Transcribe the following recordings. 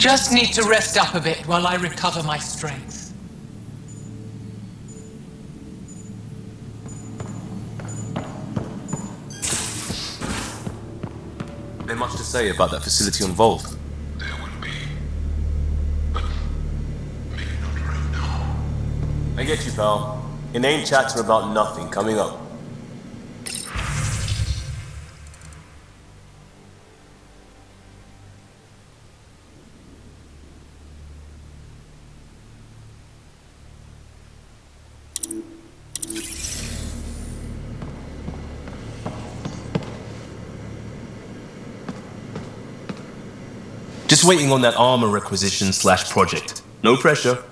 Just need to rest up a bit while I recover my strength. There's much to say about that facility on Vault. There would be. But maybe not right now. I get you, pal. Inane chatter about nothing coming up. Just waiting on that armor requisition/project. No pressure.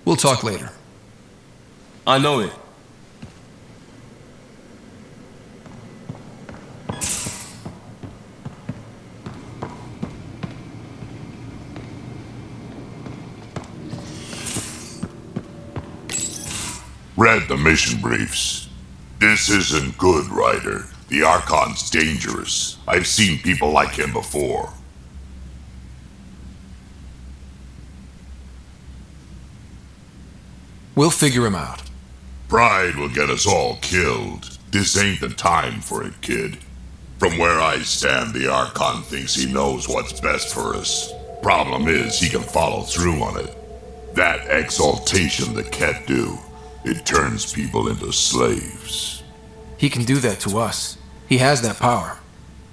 We'll talk later. I know it. Read the mission briefs. This isn't good, Ryder. The Archon's dangerous. I've seen people like him before. We'll figure him out. Pride will get us all killed. This ain't the time for it, kid. From where I stand, the Archon thinks he knows what's best for us. Problem is, he can follow through on it. That exaltation the Ket do, it turns people into slaves. He can do that to us. He has that power.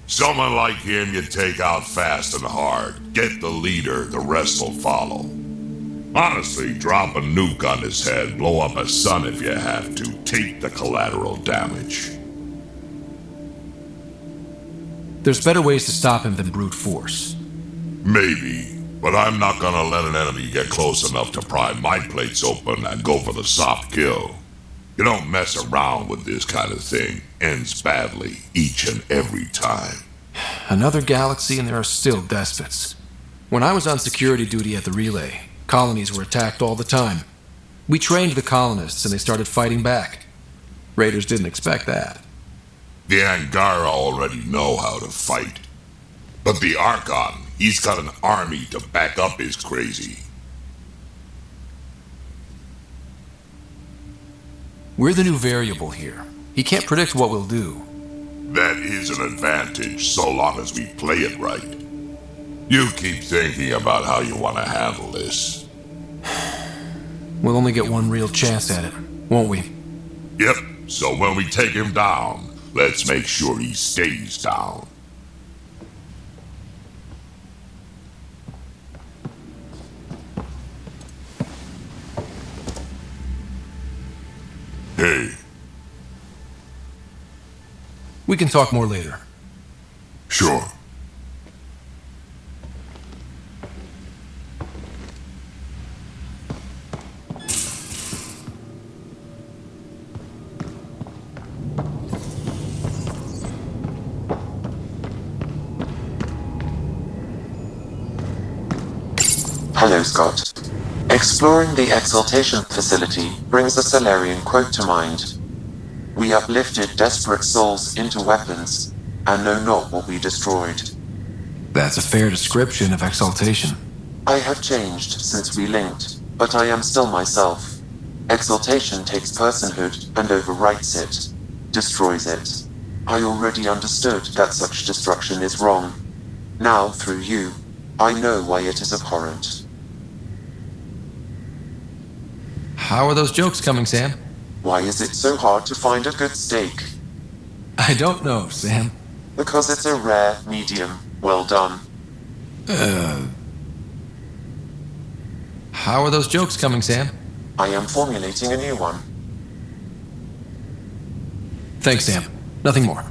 Someone like him you take out fast and hard. Get the leader, the rest will follow. Honestly, drop a nuke on his head, blow up a sun if you have to. Take the collateral damage. There's better ways to stop him than brute force. Maybe, but I'm not gonna let an enemy get close enough to pry my plates open and go for the soft kill. You don't mess around with this kind of thing. Ends badly each and every time. Another galaxy and there are still despots. When I was on security duty at the relay, colonies were attacked all the time. We trained the colonists and they started fighting back. Raiders didn't expect that. The Angara already know how to fight. But the Archon, he's got an army to back up his crazy. We're the new variable here. He can't predict what we'll do. That is an advantage, so long as we play it right. You keep thinking about how you want to handle this. We'll only get one real chance at it, won't we? Yep, so when we take him down, let's make sure he stays down. Hey. We can talk more later. Sure. Hello, Scott. Exploring the Exaltation facility brings a Salarian quote to mind. We uplifted desperate souls into weapons, and know not what we destroyed. That's a fair description of Exaltation. I have changed since we linked, but I am still myself. Exaltation takes personhood and overwrites it, destroys it. I already understood that such destruction is wrong. Now, through you, I know why it is abhorrent. How are those jokes coming, Sam? Why is it so hard to find a good steak? I don't know, Sam. Because it's a rare, medium, well done. How are those jokes coming, Sam? I am formulating a new one. Thanks, Sam. Nothing more.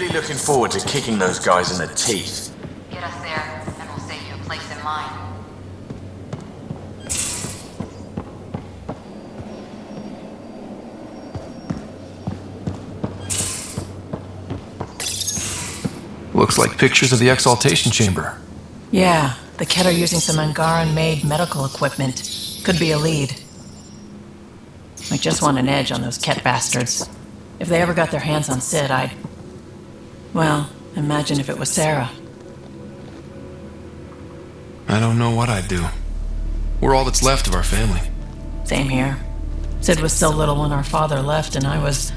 really looking forward to kicking those guys in the teeth. Get us there, and we'll save you a place in line. Looks like pictures of the exaltation chamber. Yeah, the Ket are using some Angaran-made medical equipment. Could be a lead. I just want an edge on those Ket bastards. If they ever got their hands on Sid, well, imagine if it was Sarah. I don't know what I'd do. We're all that's left of our family. Same here. Sid was so little when our father left, and I was,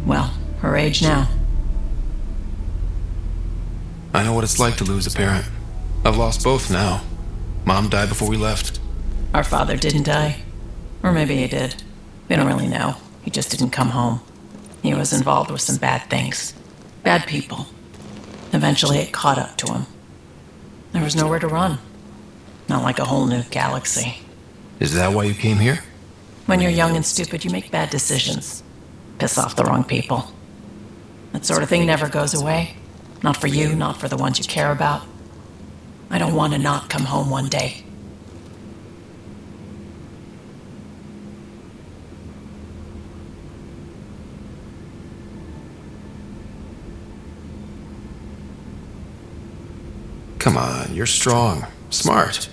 well, her age now. I know what it's like to lose a parent. I've lost both now. Mom died before we left. Our father didn't die. Or maybe he did. We don't really know. He just didn't come home. He was involved with some bad things. Bad people. Eventually it caught up to him. There was nowhere to run. Not like a whole new galaxy. Is that why you came here? When you're young and stupid, you make bad decisions. Piss off the wrong people. That sort of thing never goes away. Not for you, not for the ones you care about. I don't want to not come home one day. Come on, you're strong, smart.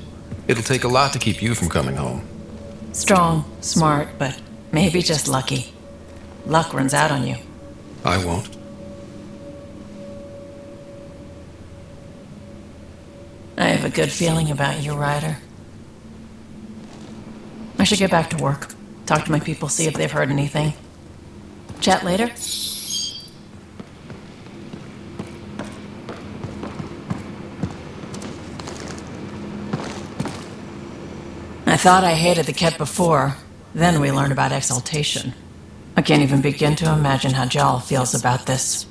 It'll take a lot to keep you from coming home. Strong, smart, but maybe just lucky. Luck runs out on you. I won't. I have a good feeling about you, Ryder. I should get back to work. Talk to my people, see if they've heard anything. Chat later? I thought I hated the Ket before. Then we learned about exaltation. I can't even begin to imagine how Jal feels about this.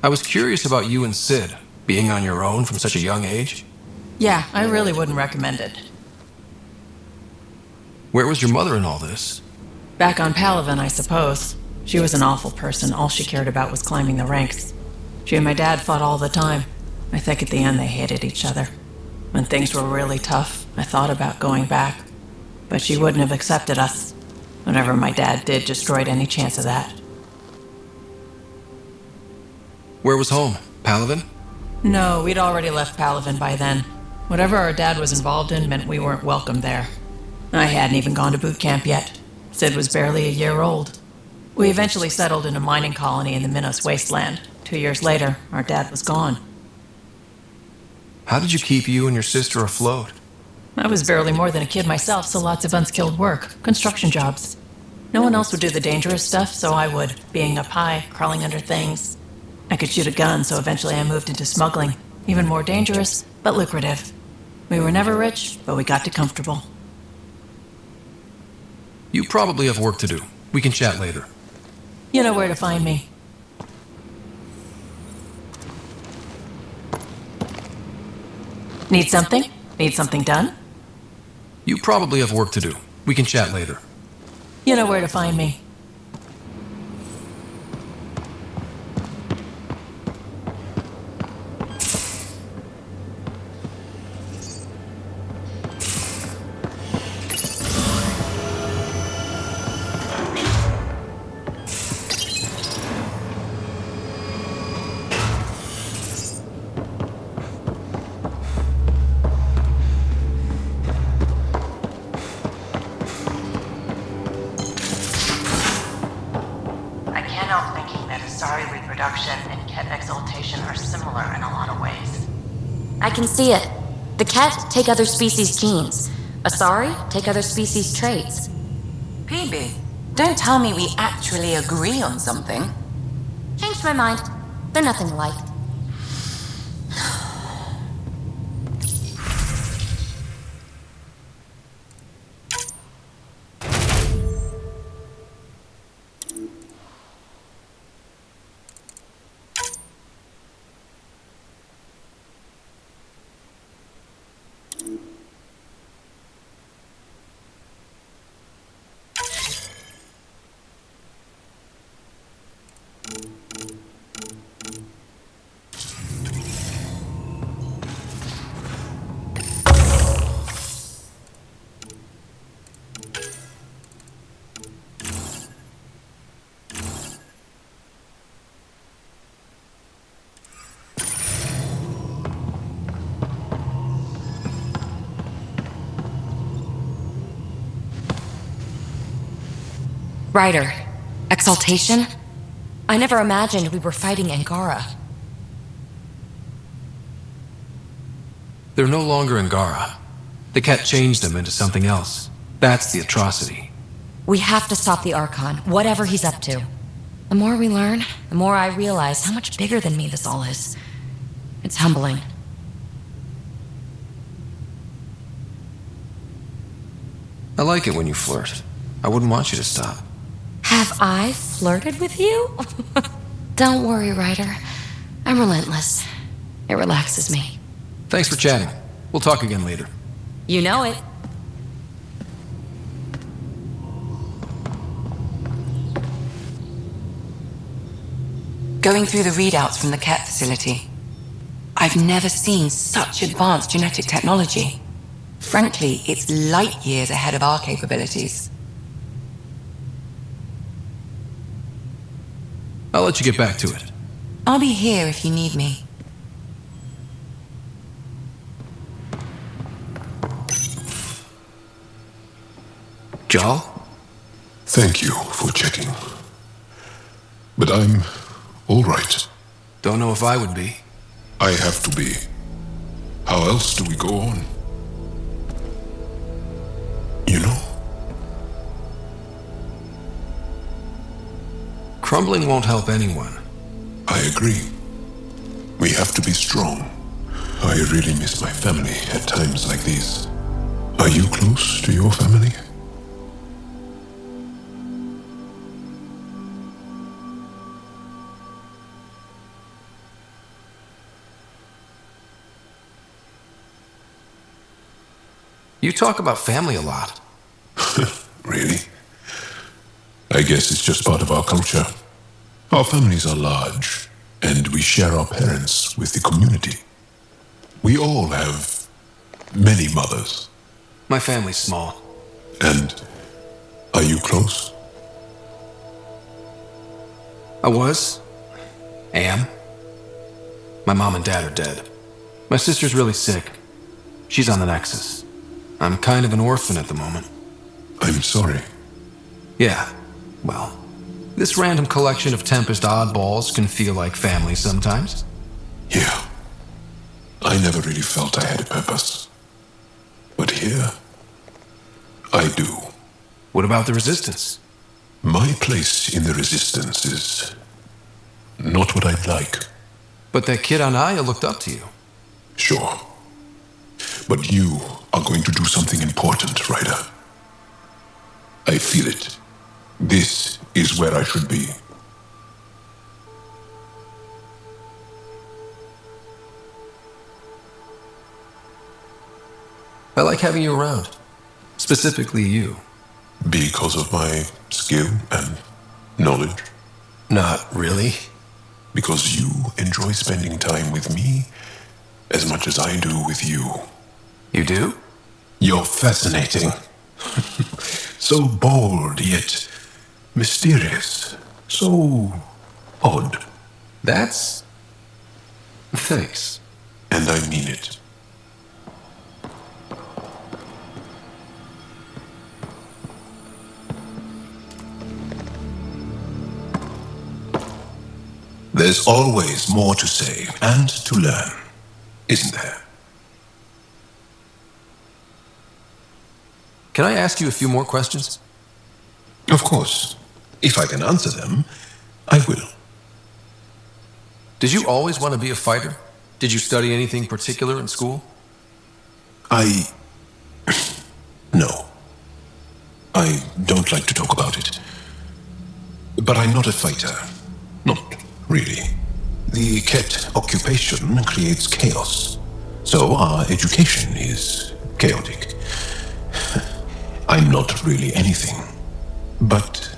I was curious about you and Sid, being on your own from such a young age. Yeah, I really wouldn't recommend it. Where was your mother in all this? Back on Palaven, I suppose. She was an awful person. All she cared about was climbing the ranks. She and my dad fought all the time. I think at the end they hated each other. When things were really tough, I thought about going back. But she wouldn't have accepted us. Whatever my dad did destroyed any chance of that. Where was home? Palaven? No, we'd already left Palaven by then. Whatever our dad was involved in meant we weren't welcome there. I hadn't even gone to boot camp yet. Sid was barely a year old. We eventually settled in a mining colony in the Minos wasteland. 2 years later, our dad was gone. How did you keep you and your sister afloat? I was barely more than a kid myself, so lots of unskilled work, construction jobs. No one else would do the dangerous stuff, so I would, being up high, crawling under things. I could shoot a gun, so eventually I moved into smuggling. Even more dangerous, but lucrative. We were never rich, but we got to comfortable. You probably have work to do. We can chat later. You know where to find me. Need something? Need something done? You probably have work to do. We can chat later. You know where to find me. And Ket exaltation are similar in a lot of ways. I can see it. The Ket take other species' genes. Asari take other species' traits. PB, don't tell me we actually agree on something. Changed my mind. They're nothing alike. Ryder, exaltation? I never imagined we were fighting Angara. They're no longer Angara. The Ket changed them into something else. That's the atrocity. We have to stop the Archon, whatever he's up to. The more we learn, the more I realize how much bigger than me this all is. It's humbling. I like it when you flirt. I wouldn't want you to stop. Have I flirted with you? Don't worry, Ryder. I'm relentless. It relaxes me. Thanks for chatting. We'll talk again later. You know it. Going through the readouts from the Ket facility, I've never seen such advanced genetic technology. Frankly, it's light years ahead of our capabilities. I'll let you get back to it. I'll be here if you need me. Jal? Thank you for checking. But I'm all right. Don't know if I would be. I have to be. How else do we go on? You know? Crumbling won't help anyone. I agree. We have to be strong. I really miss my family at times like these. Are you close to your family? You talk about family a lot. Really? I guess it's just part of our culture. Our families are large, and we share our parents with the community. We all have many mothers. My family's small. And are you close? I was. Am. My mom and dad are dead. My sister's really sick. She's on the Nexus. I'm kind of an orphan at the moment. I'm sorry. Yeah, well, this random collection of Tempest oddballs can feel like family sometimes. Yeah. I never really felt I had a purpose. But here, I do. What about the Resistance? My place in the Resistance is not what I'd like. But that kid Anaya looked up to you. Sure. But you are going to do something important, Ryder. I feel it. This is where I should be. I like having you around. Specifically you. Because of my skill and knowledge? Not really. Because you enjoy spending time with me as much as I do with you. You do? You're fascinating. So bold, yet mysterious. So odd. That's... Thanks. And I mean it. There's always more to say and to learn, isn't there? Can I ask you a few more questions? Of course. If I can answer them, I will. Did you always want to be a fighter? Did you study anything particular in school? No. I don't like to talk about it. But I'm not a fighter. Not really. The Ket occupation creates chaos. So our education is chaotic. I'm not really anything. But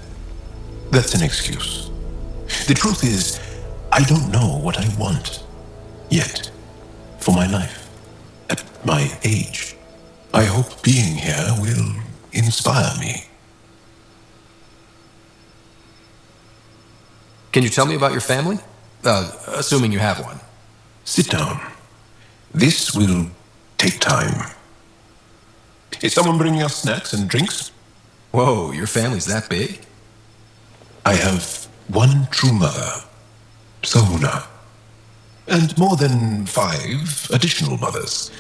that's an excuse. The truth is, I don't know what I want yet for my life. At my age, I hope being here will inspire me. Can you tell me about your family? Assuming you have one. Sit down. This will take time. Is someone bringing us snacks and drinks? Whoa, your family's that big? I have one true mother, Sahuna, and more than 5 additional mothers,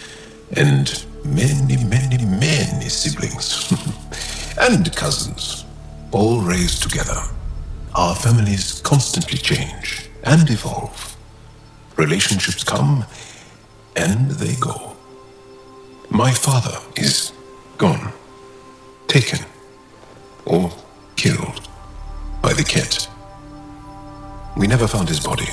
and many siblings, and cousins, all raised together. Our families constantly change and evolve. Relationships come and they go. My father is gone, taken, or killed by the Ket. We never found his body.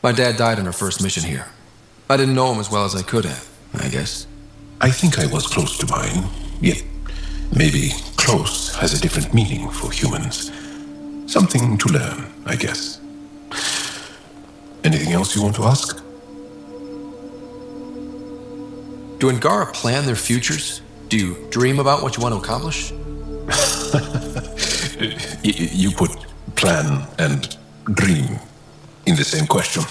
My dad died on our first mission here. I didn't know him as well as I could have, I guess. I think I was close to mine, yet maybe close has a different meaning for humans. Something to learn, I guess. Anything else you want to ask? Do Angara plan their futures? Do you dream about what you want to accomplish? You put plan and dream in the same question.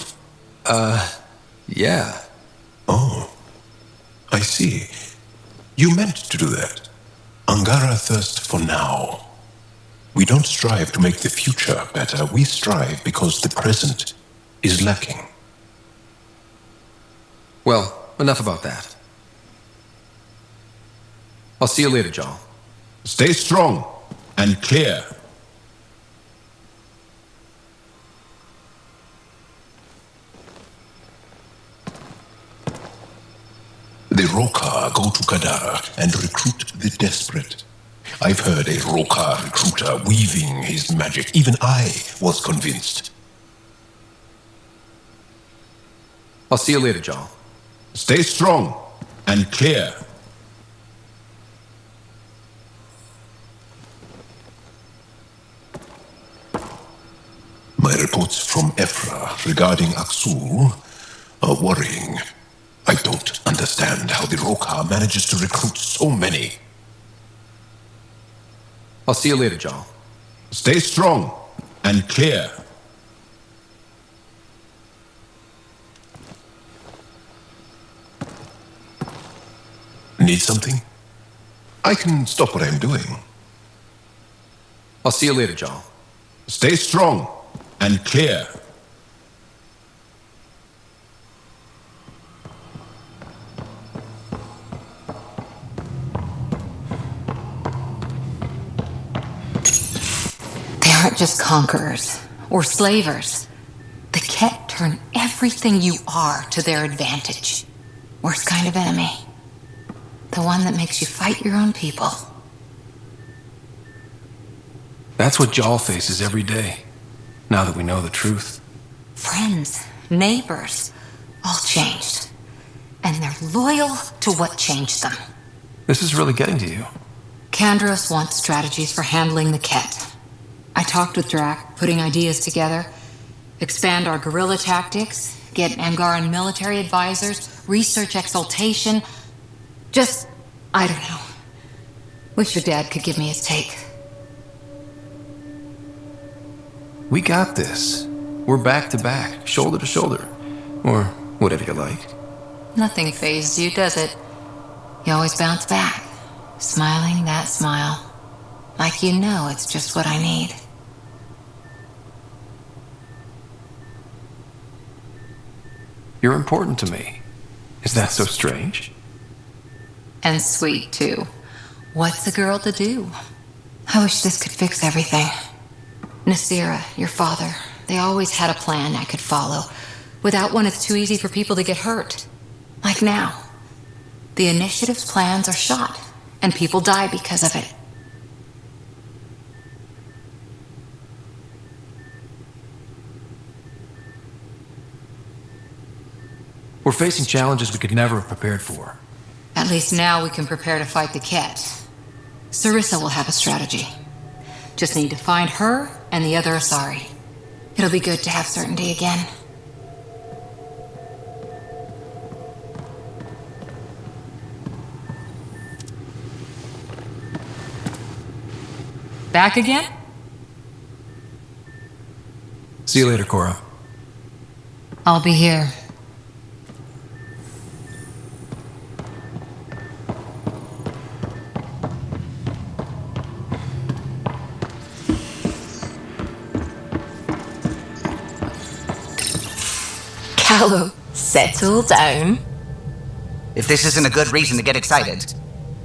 Yeah. Oh, I see. You meant to do that. Angara thirst for now. We don't strive to make the future better. We strive because the present is lacking. Well, enough about that. I'll see you later, Jarl. Stay strong and clear. The Roka go to Kadara and recruit the desperate. I've heard a Roka recruiter weaving his magic. Even I was convinced. I'll see you later, Jarl. Stay strong and clear. My reports from Ephra regarding Aksul are worrying. I don't understand how the Roka manages to recruit so many. I'll see you later, Jarl. Stay strong and clear. Need something? I can stop what I'm doing. I'll see you later, Jarl. Stay strong and clear. They aren't just conquerors or slavers. The Ket turn everything you are to their advantage. Worst kind of enemy. The one that makes you fight your own people. That's what Jarl faces every day, now that we know the truth. Friends, neighbors, all changed. And they're loyal to what changed them. This is really getting to you. Kandros wants strategies for handling the Ket. I talked with Drac, putting ideas together. Expand our guerrilla tactics, get Angaran military advisors, research exaltation. Just, I don't know. Wish your dad could give me his take. We got this. We're back to back, shoulder to shoulder. Or whatever you like. Nothing fazes you, does it? You always bounce back, smiling that smile. Like you know it's just what I need. You're important to me. Is that so strange? And sweet, too. What's a girl to do? I wish this could fix everything. Nasira, your father, they always had a plan I could follow. Without one, it's too easy for people to get hurt. Like now. The initiative's plans are shot, and people die because of it. We're facing challenges we could never have prepared for. At least now we can prepare to fight the Ket. Sarissa will have a strategy. Just need to find her and the other Asari. It'll be good to have certainty again. Back again? See you later, Cora. I'll be here. Callow, settle down. If this isn't a good reason to get excited.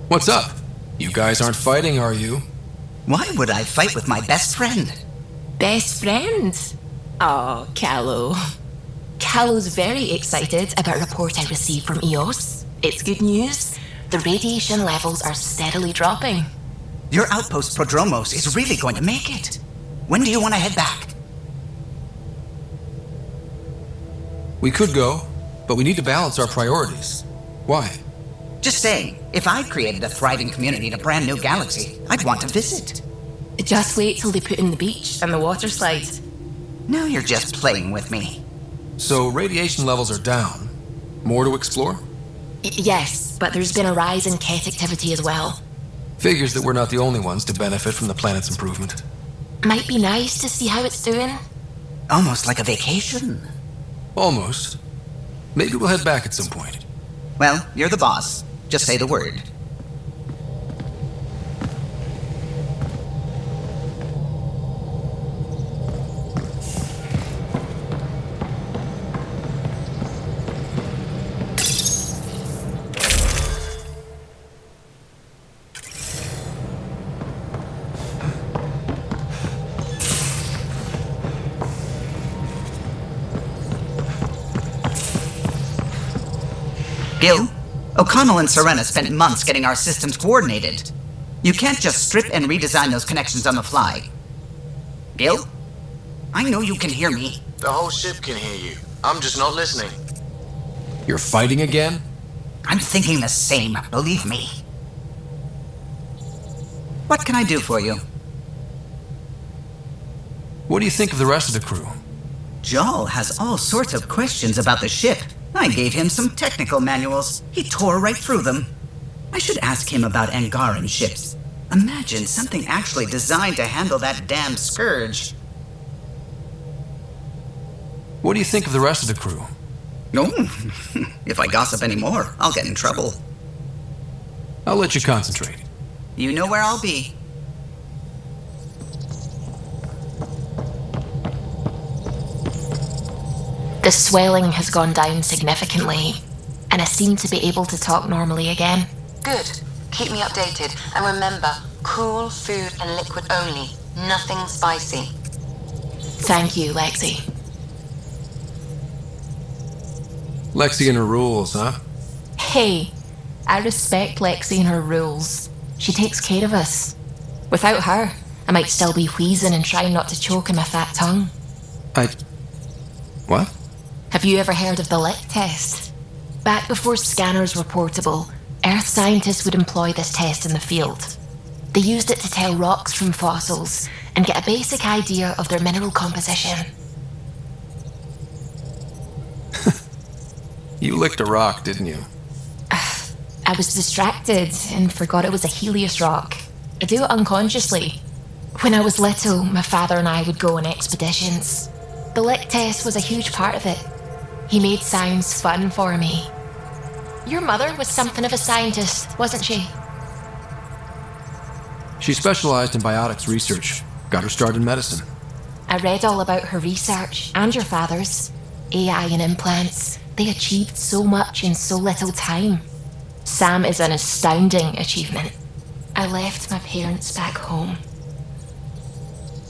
What's up? You guys aren't fighting, are you? Why would I fight with my best friend? Best friend? Oh, Callow. Callow's very excited about a report I received from EOS. It's good news. The radiation levels are steadily dropping. Your outpost Prodromos is really going to make it. When do you want to head back? We could go, but we need to balance our priorities. Why? Just saying, if I created a thriving community in a brand new galaxy, I'd want to visit. Just wait till they put in the beach and the water slide. Now you're just playing with me. So radiation levels are down. More to explore? Yes, but there's been a rise in Ket activity as well. Figures that we're not the only ones to benefit from the planet's improvement. Might be nice to see how it's doing. Almost like a vacation. Almost. Maybe we'll head back at some point. Well, you're the boss. Just say the word. Gil, O'Connell and Serena spent months getting our systems coordinated. You can't just strip and redesign those connections on the fly. Gil? I know you can hear me. The whole ship can hear you. I'm just not listening. You're fighting again? I'm thinking the same, believe me. What can I do for you? What do you think of the rest of the crew? Jal has all sorts of questions about the ship. I gave him some technical manuals. He tore right through them. I should ask him about Angaran ships. Imagine something actually designed to handle that damn scourge. What do you think of the rest of the crew? No, if I gossip anymore, I'll get in trouble. I'll let you concentrate. You know where I'll be. The swelling has gone down significantly, and I seem to be able to talk normally again. Good. Keep me updated. And remember, cool food and liquid only. Nothing spicy. Thank you, Lexi. Lexi and her rules, huh? Hey, I respect Lexi and her rules. She takes care of us. Without her, I might still be wheezing and trying not to choke on my fat tongue. What? Have you ever heard of the lick test? Back before scanners were portable, Earth scientists would employ this test in the field. They used it to tell rocks from fossils and get a basic idea of their mineral composition. You licked a rock, didn't you? I was distracted and forgot it was a Helios rock. I do it unconsciously. When I was little, my father and I would go on expeditions. The lick test was a huge part of it. He made science fun for me. Your mother was something of a scientist, wasn't she? She specialized in biotics research. Got her start in medicine. I read all about her research and your father's. AI and implants. They achieved so much in so little time. Sam is an astounding achievement. I left my parents back home.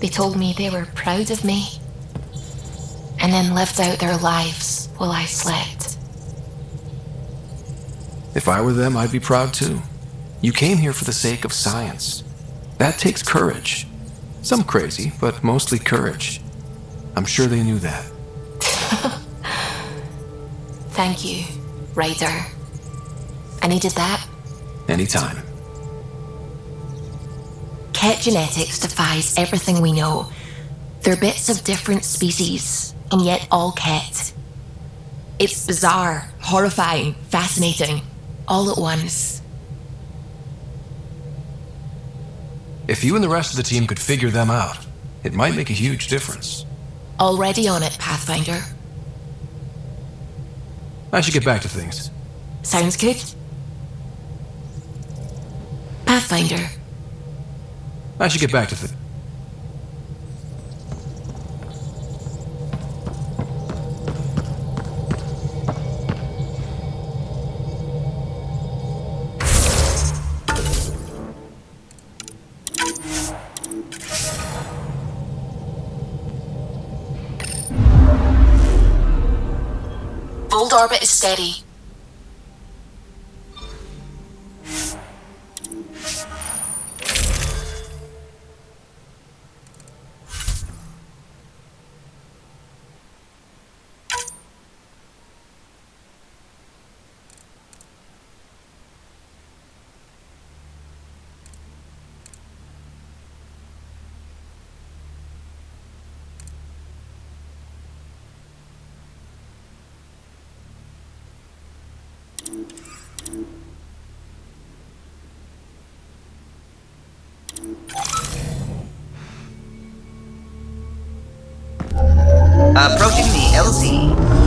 They told me they were proud of me, and then lived out their lives while I slept. If I were them, I'd be proud too. You came here for the sake of science. That takes courage. Some crazy, but mostly courage. I'm sure they knew that. Thank you, Ryder. I needed that. Anytime. Ket genetics defies everything we know. They're bits of different species, and yet all Ket. It's bizarre, horrifying, fascinating, all at once. If you and the rest of the team could figure them out, it might make a huge difference. Already on it, Pathfinder. I should get back to things. Sounds good. Pathfinder. I should get back to things. Bold orbit is steady. Approaching the LZ.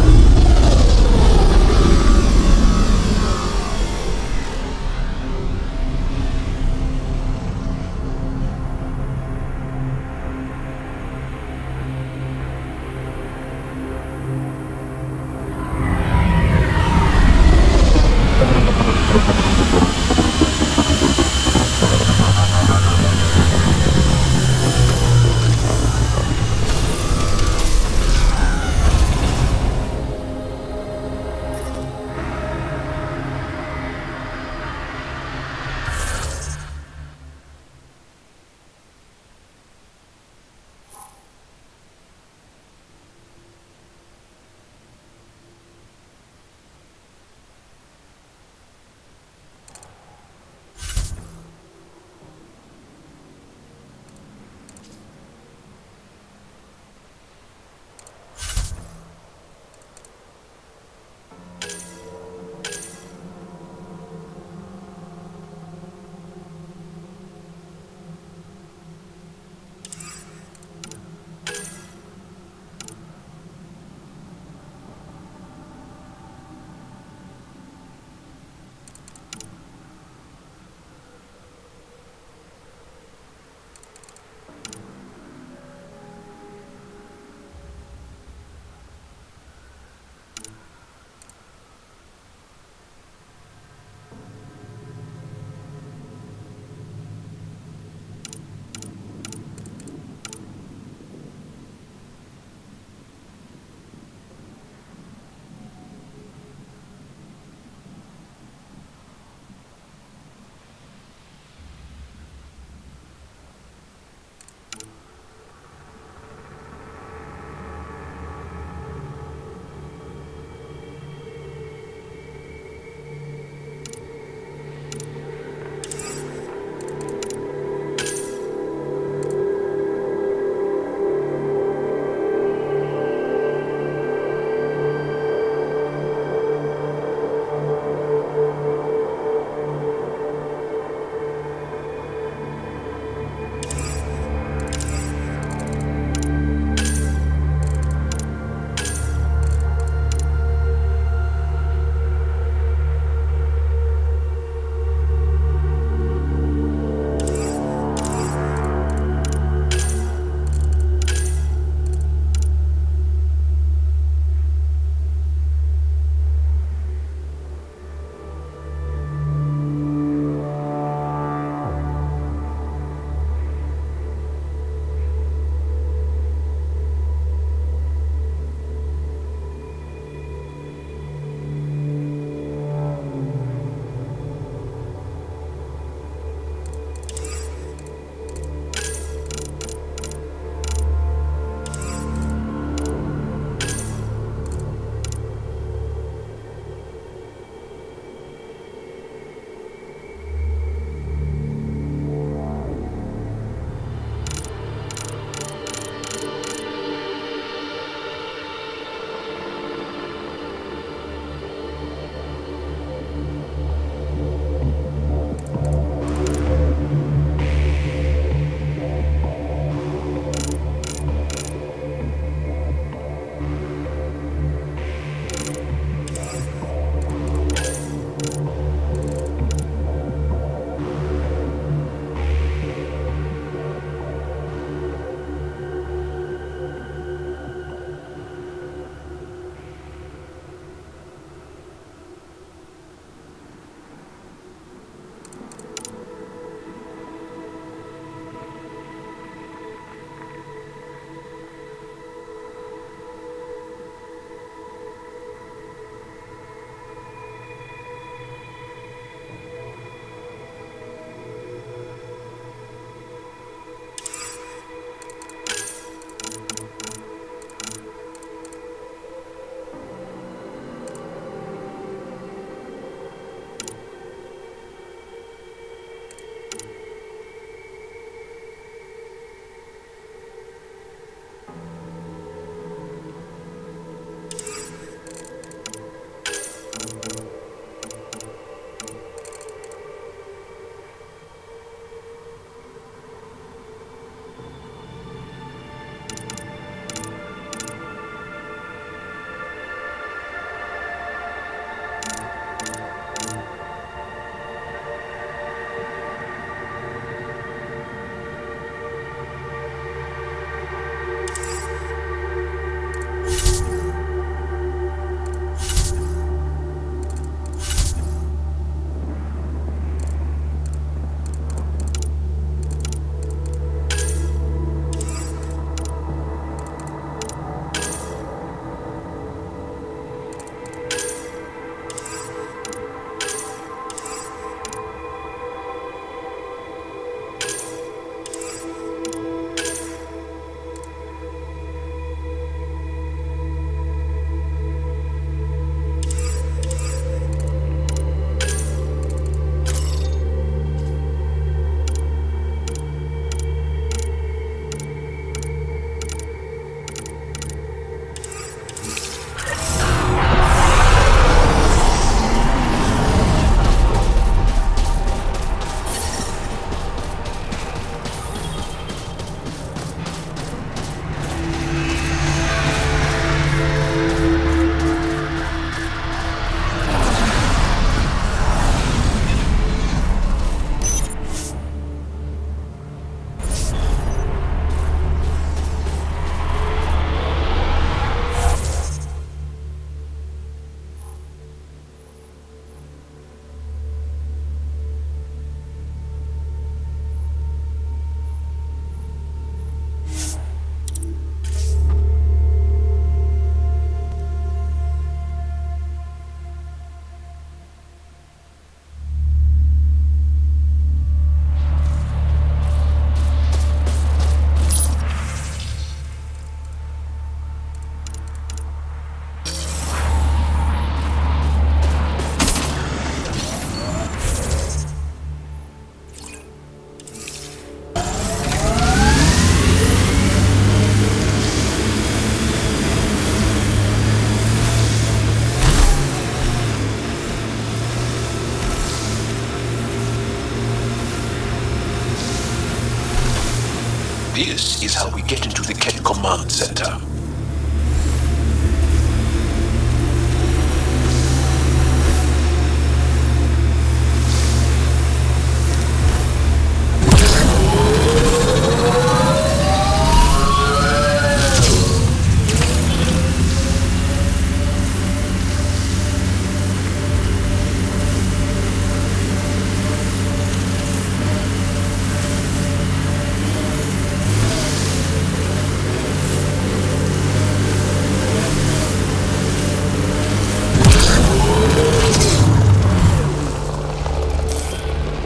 This is how we get into the Ket command center.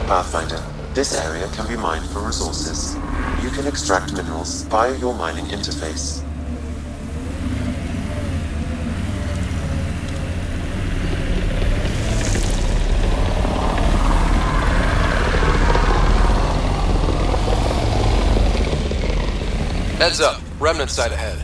Pathfinder, this area can be mined for resources. You can extract minerals via your mining interface. Heads up, remnant site ahead.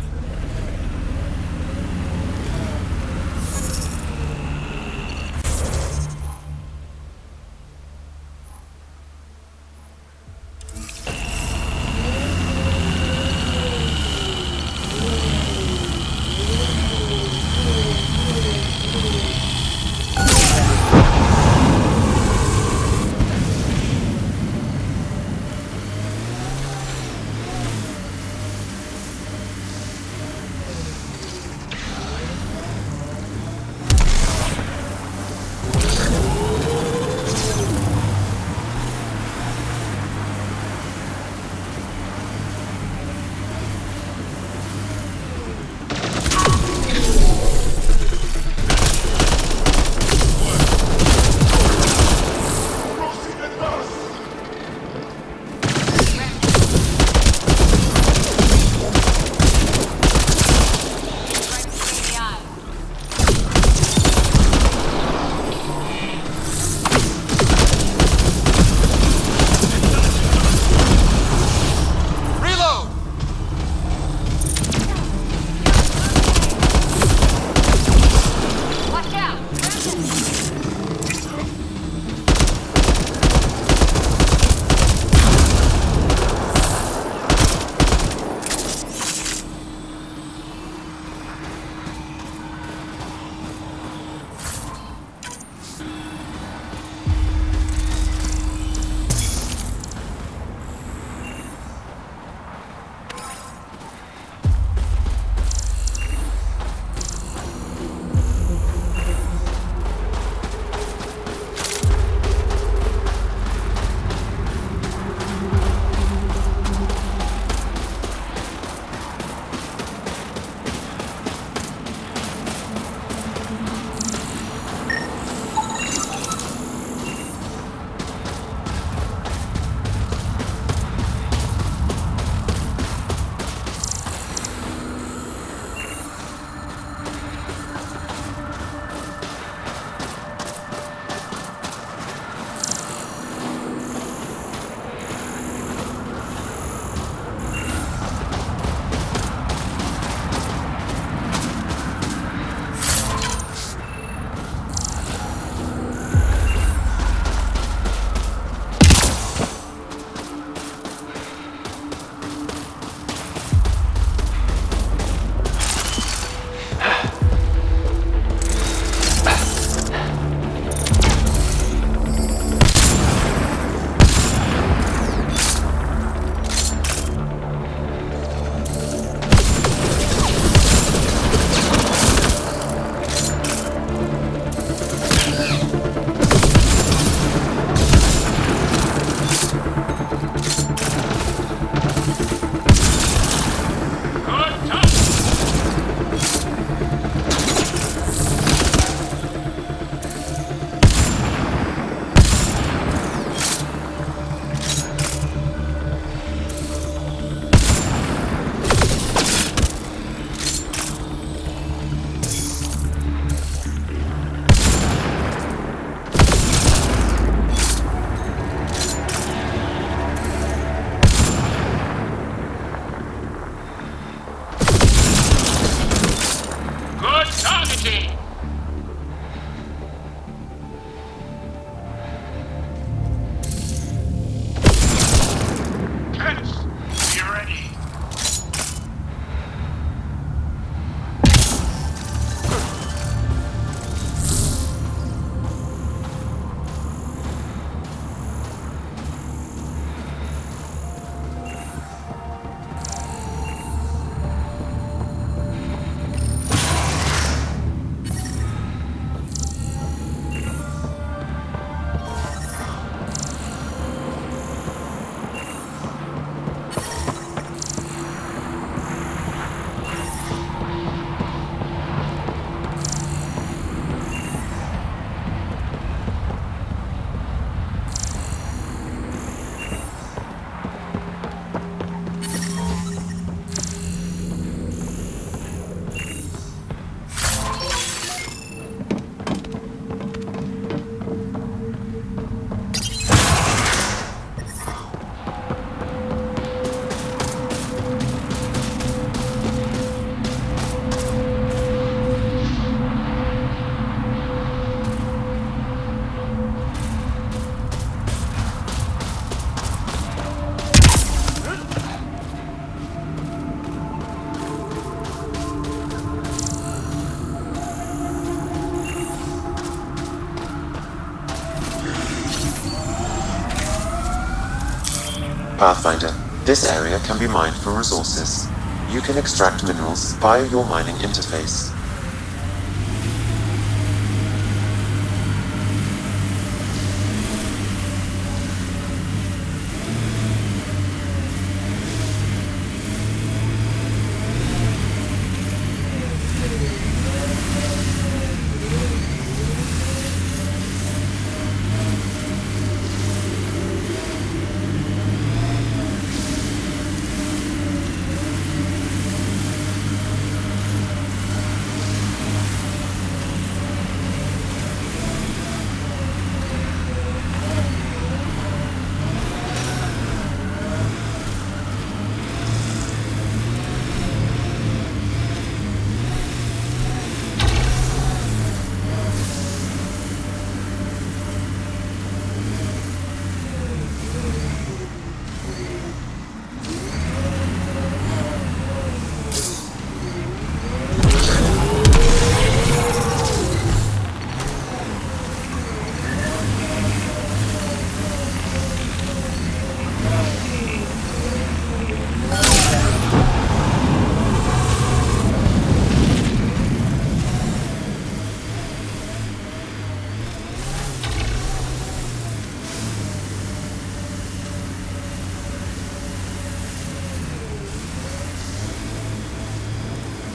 Pathfinder, this area can be mined for resources. You can extract minerals via your mining interface.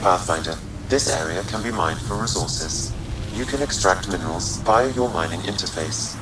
Pathfinder, this area can be mined for resources. You can extract minerals via your mining interface.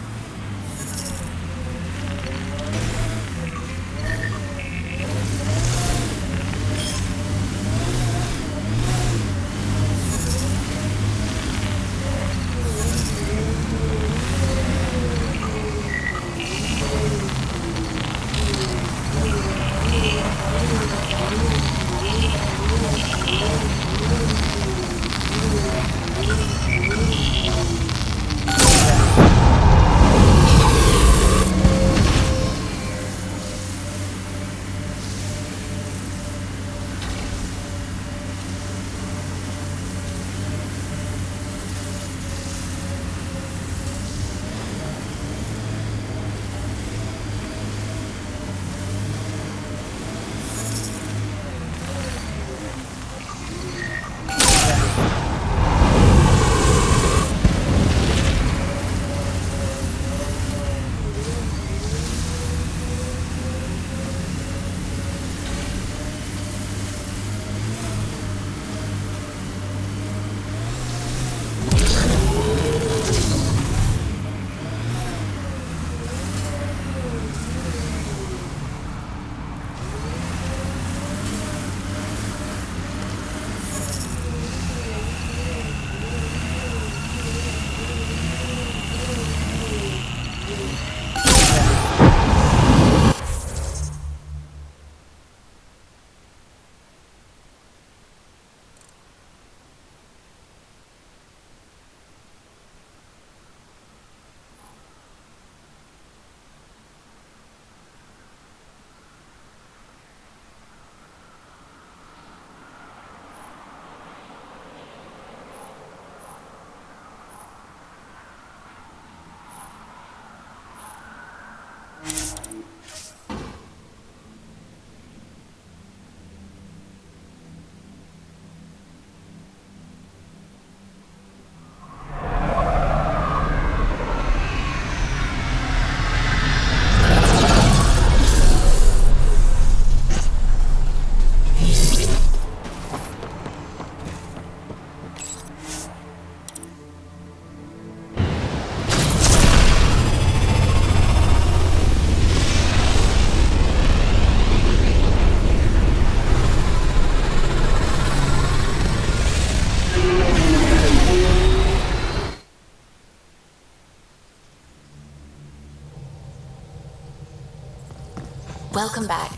Welcome back.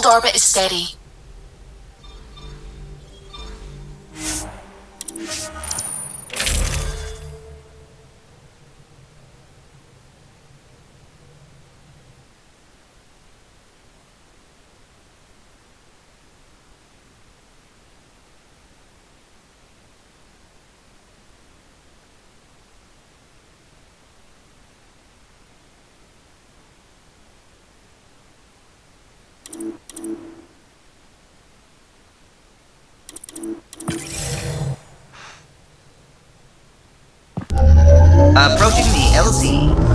Hold orbit is steady. Approaching the LZ.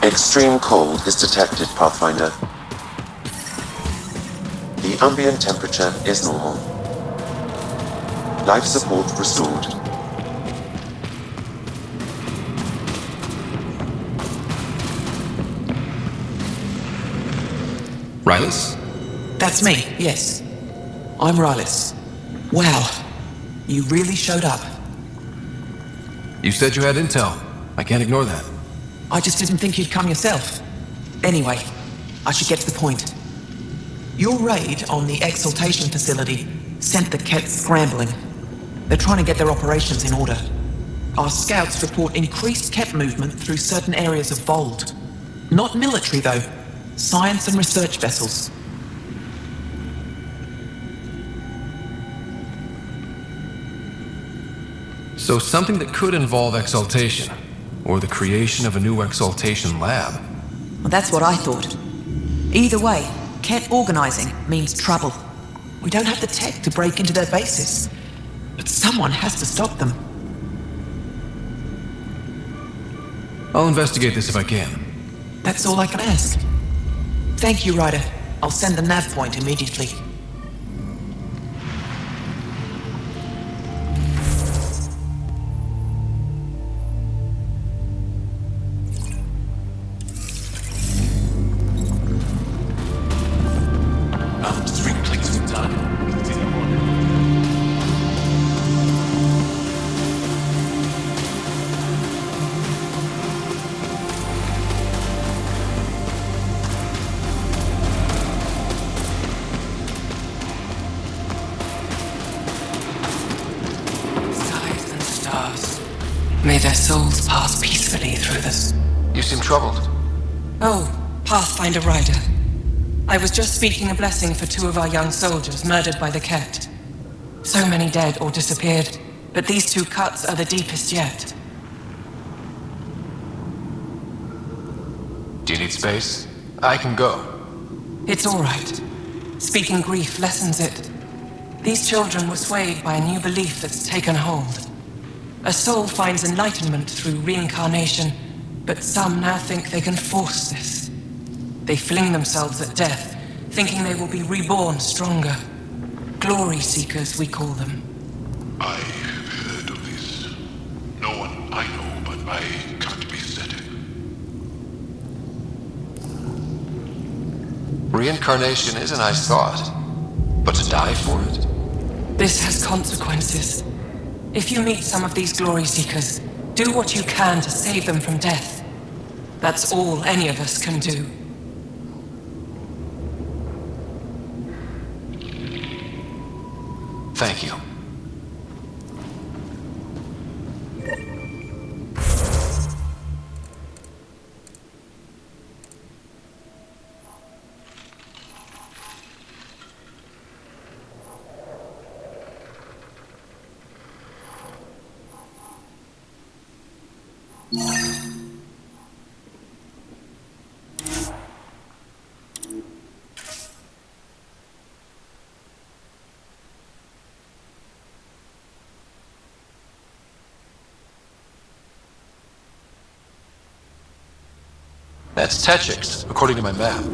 Extreme cold is detected, Pathfinder. The ambient temperature is normal. Life support restored. Rylus? That's me, yes. I'm Rylus. Wow. You really showed up. You said you had intel. I can't ignore that. I just didn't think you'd come yourself. Anyway, I should get to the point. Your raid on the exaltation facility sent the Kett scrambling. They're trying to get their operations in order. Our scouts report increased Kett movement through certain areas of Vold. Not military, though. Science and research vessels. So something that could involve exaltation, or the creation of a new exaltation lab. Well, that's what I thought. Either way, Kett organizing means trouble. We don't have the tech to break into their bases. But someone has to stop them. I'll investigate this if I can. That's all I can ask. Thank you, Ryder. I'll send the nav point immediately. May their souls pass peacefully through this. You seem troubled. Oh, Pathfinder Ryder. I was just speaking a blessing for 2 of our young soldiers murdered by the Kett. So many dead or disappeared, but these 2 cuts are the deepest yet. Do you need space? I can go. It's all right. Speaking grief lessens it. These children were swayed by a new belief that's taken hold. A soul finds enlightenment through reincarnation, but some now think they can force this. They fling themselves at death, thinking they will be reborn stronger. Glory seekers, we call them. I have heard of this. No one I know but I can't be certain. Reincarnation is a nice thought, but to die for it? This has consequences. If you meet some of these glory seekers, do what you can to save them from death. That's all any of us can do. Thank you. That's Techix, according to my map.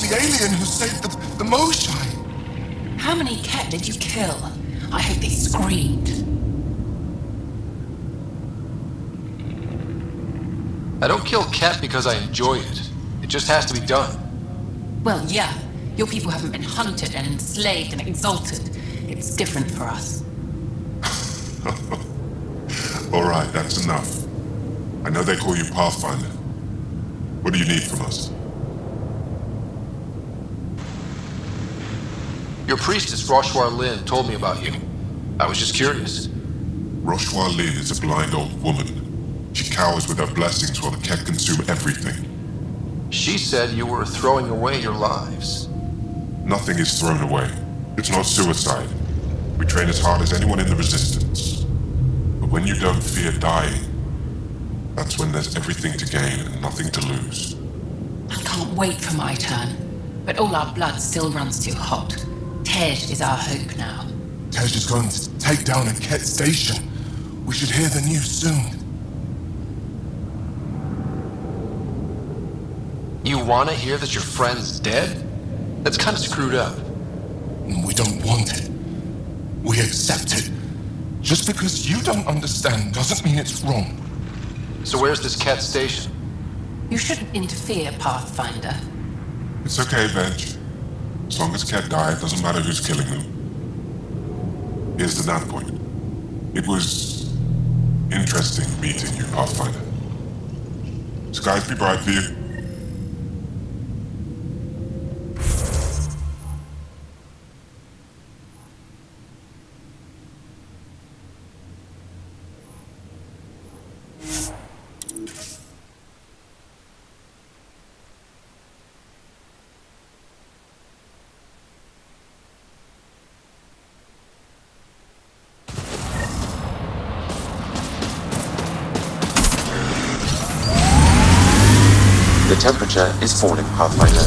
The alien who saved the Moshai. How many Ket did you kill? I hope they screamed. I don't kill Ket because I enjoy it. It just has to be done. Well, yeah. Your people haven't been hunted and enslaved and exalted. It's different for us. Alright, that's enough. I know they call you Pathfinder. What do you need from us? Your priestess, Roshwar Lin, told me about you. I was just curious. Roshwar Lin is a blind old woman. She cowers with her blessings while the Ket consume everything. She said you were throwing away your lives. Nothing is thrown away. It's not suicide. We train as hard as anyone in the Resistance. But when you don't fear dying, that's when there's everything to gain and nothing to lose. I can't wait for my turn. But all our blood still runs too hot. Tej is our hope now. Tej is going to take down a Ket station. We should hear the news soon. You want to hear that your friend's dead? That's kind of screwed up. We don't want it. We accept it. Just because you don't understand doesn't mean it's wrong. So where's this Ket station? You shouldn't interfere, Pathfinder. It's okay, Veg. As long as Ket die, it doesn't matter who's killing them. Here's the nav point. It was interesting meeting you, Pathfinder. Skies be bright for you. The temperature is falling, Pathfinder.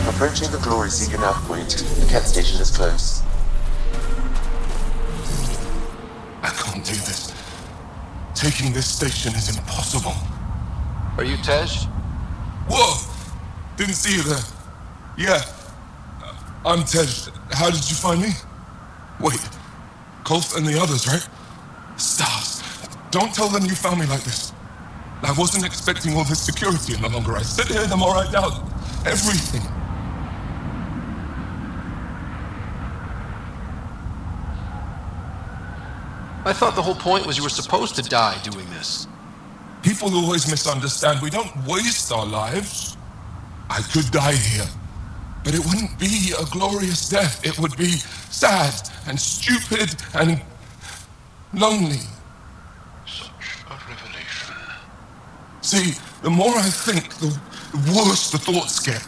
Approaching the Glory Seeker nav point, the Ket station is close. I can't do this. Taking this station is impossible. Are you Tej? Whoa! Didn't see you there. Yeah. I'm Tej. How did you find me? Wait. Kolth and the others, right? Stars. Don't tell them you found me like this. I wasn't expecting all this security any longer. I sit here the more I doubt everything. I thought the whole point was you were supposed to die doing this. People always misunderstand. We don't waste our lives. I could die here, but it wouldn't be a glorious death. It would be sad and stupid and lonely. Such a revelation. See, the more I think, the worse the thoughts get.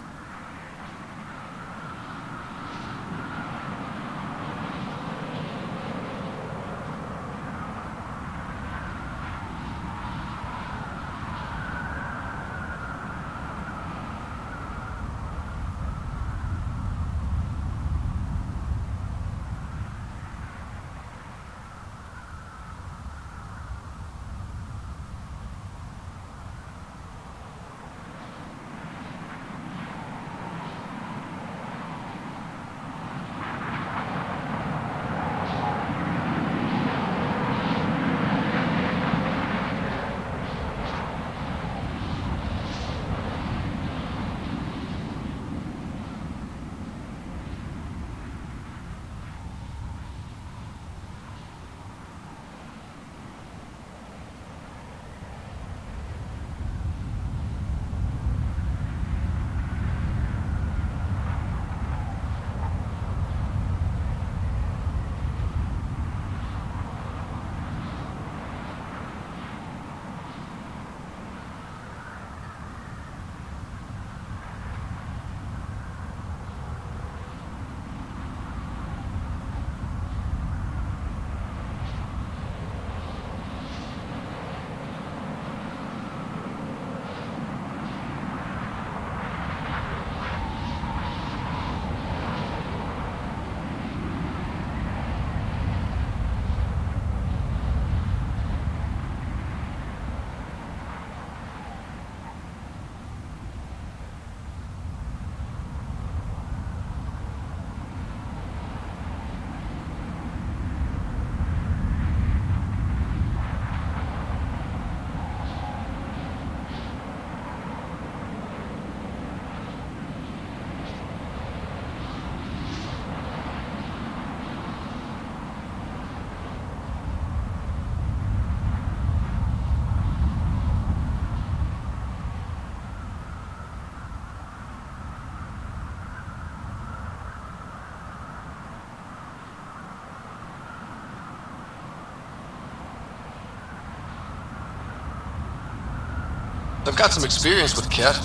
I've got some experience with Ket.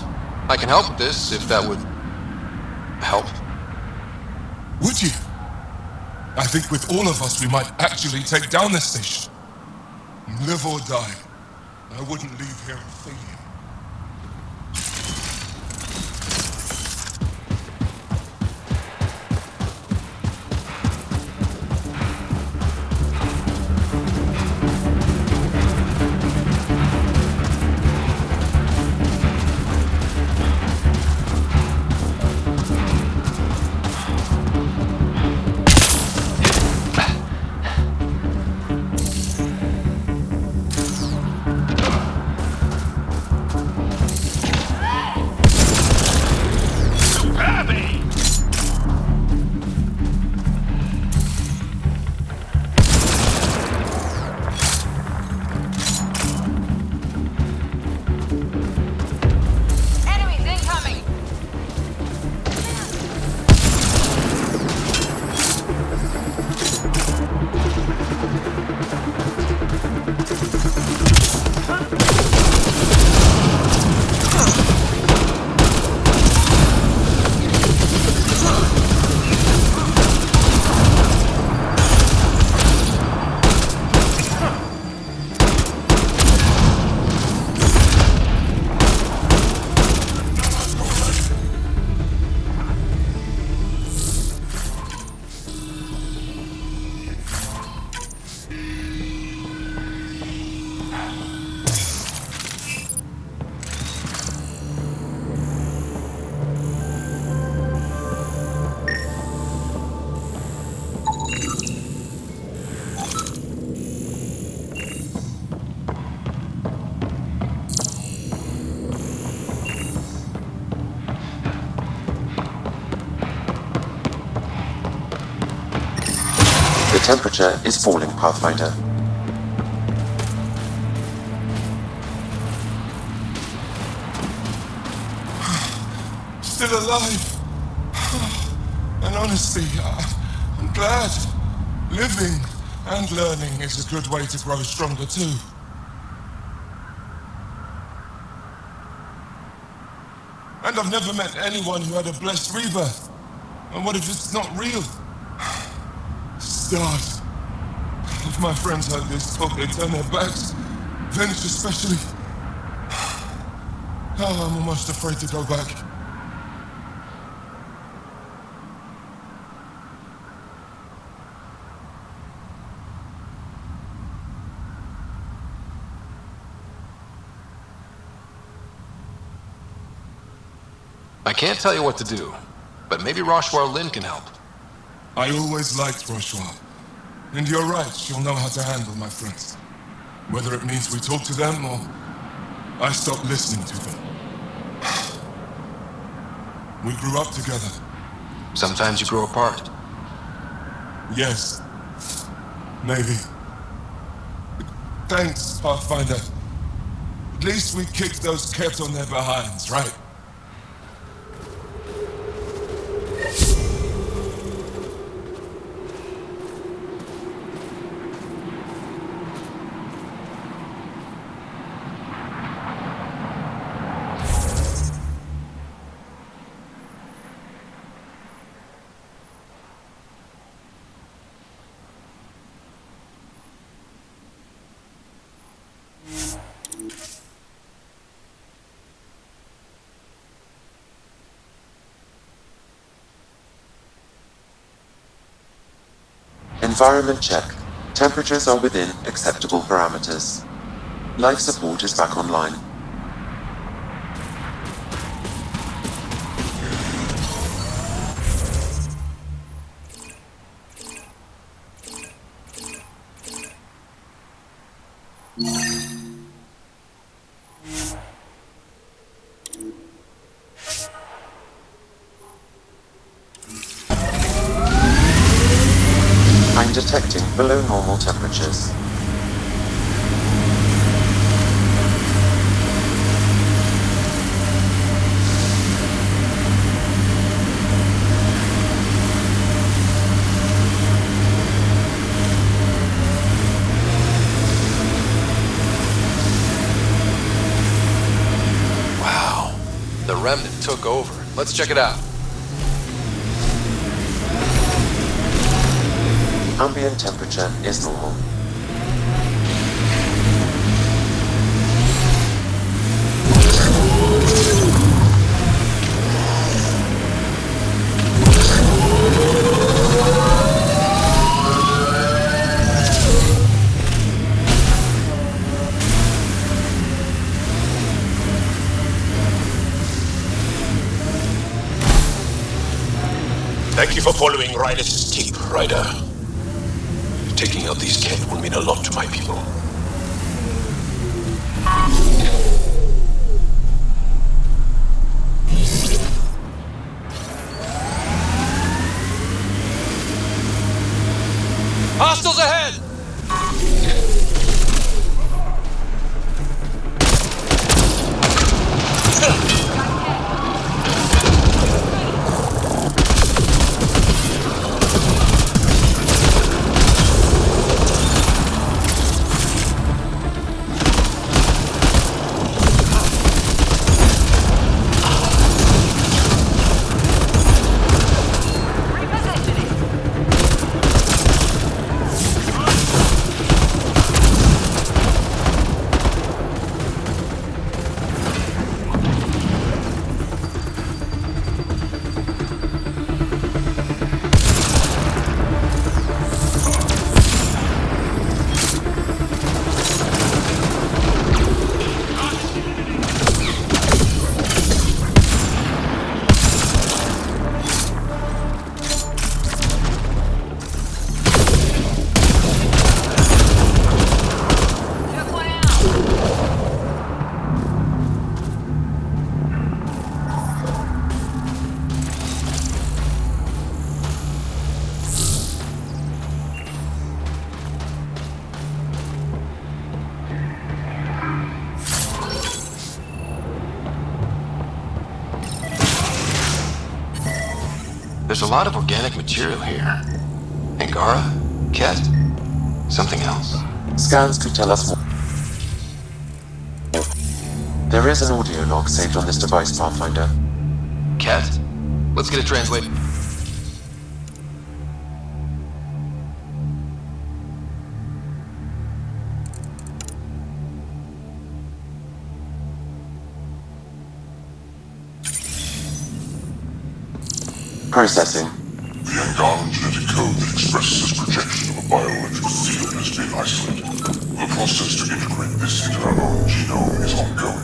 I can help with this, if that would help. Would you? I think with all of us, we might actually take down this station. Live or die. I wouldn't leave here and fail you. The temperature is falling, Pathfinder. alive. And honestly, I'm glad. Living and learning is a good way to grow stronger too. And I've never met anyone who had a blessed rebirth. And what if it's not real? Stars. If my friends heard this talk, they'd turn their backs. Venice especially. Oh, I'm almost afraid to go back. I can't tell you what to do, but maybe Roshwar Lin can help. I always liked Roshwar. And you're right, she'll know how to handle my friends. Whether it means we talk to them or I stop listening to them. We grew up together. Sometimes you grow apart. Yes. Maybe. Thanks, Pathfinder. At least we kicked those Ket on their behinds, right? Environment check. Temperatures are within acceptable parameters. Life support is back online. I'm detecting below normal temperatures. Wow. The remnant took over. Let's check it out. Ambient temperature is normal. Thank you for following Rhinus' tip, Ryder. Taking out these Ket will mean a lot to my people. Hostiles ahead! a lot of organic material here. Angara? Ket? Something else? Scans could tell us more. There is an audio log saved on this device, Pathfinder. Ket? Let's get it translated. Processing. The Angaran genetic code that expresses this projection of a bioelectric field has been isolated. The process to integrate this into our own genome is ongoing.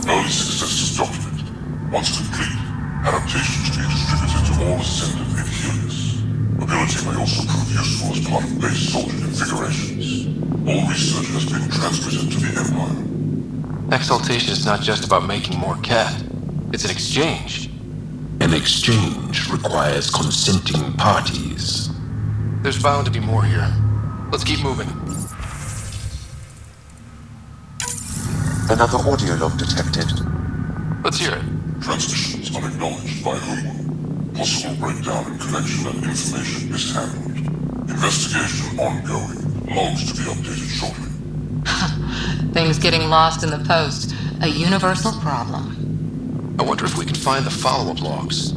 Early success is documented. Once complete, adaptations to be distributed to all ascendant Inhelius. Ability may also prove useful as part of base soldier configurations. All research has been transmitted to the Empire. Exaltation is not just about making more Ket. It's an exchange. An exchange requires consenting parties. There's bound to be more here. Let's keep moving. Another audio log detected. Let's hear it. Transmissions unacknowledged by whom? Possible breakdown in connection and information mishandled. Investigation ongoing. Logs to be updated shortly. Things getting lost in the post. A universal problem. I wonder if we can find the follow-up logs.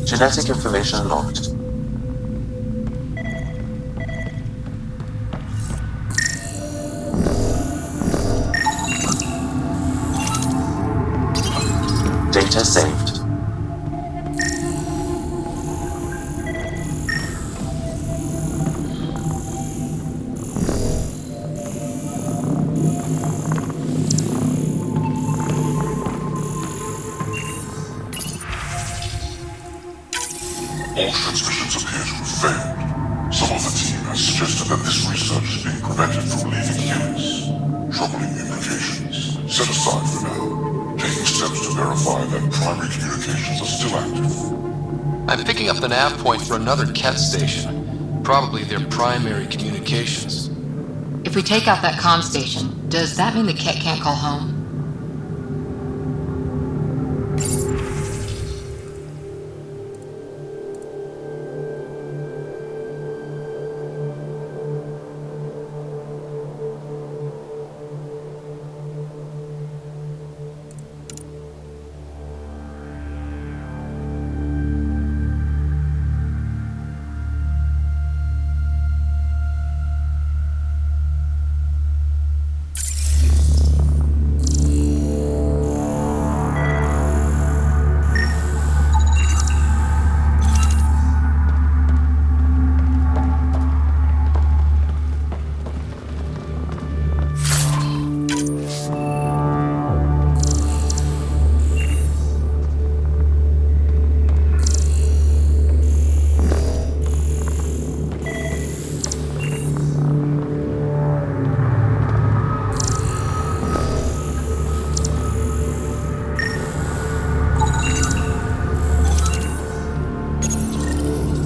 Genetic information logged. Data saved. All transmissions appear to have failed. Some of the team has suggested that this research is being prevented from leaving Helios. Troubling implications. Set aside for now. Taking steps to verify that primary communications are still active. I'm picking up the nav point for another Ket station. Probably their primary communications. If we take out that comm station, does that mean the Ket can't call home?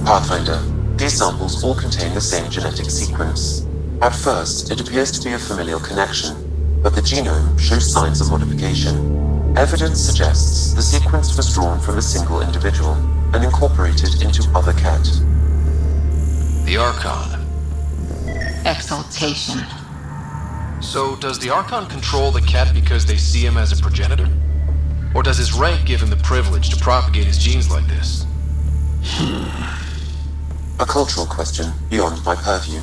Pathfinder, these samples all contain the same genetic sequence. At first, it appears to be a familial connection, but the genome shows signs of modification. Evidence suggests the sequence was drawn from a single individual and incorporated into other Ket. The Archon. Exaltation. So, does the Archon control the Ket because they see him as a progenitor? Or does his rank give him the privilege to propagate his genes like this? A cultural question beyond my purview.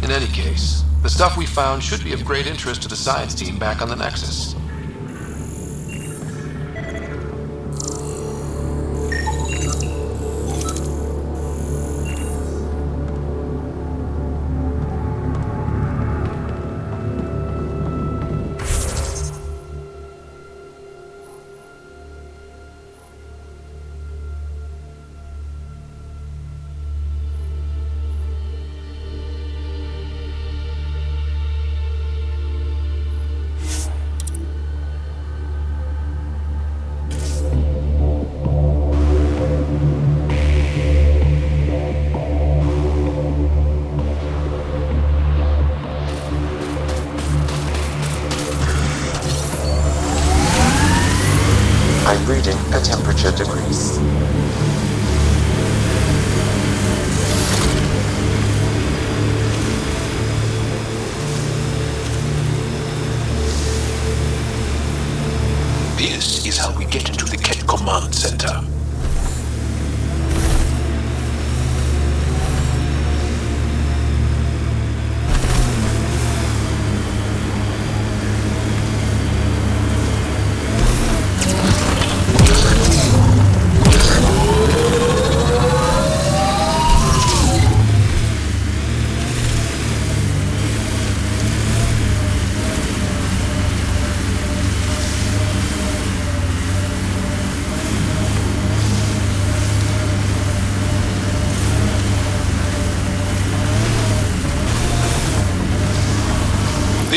In any case, the stuff we found should be of great interest to the science team back on the Nexus.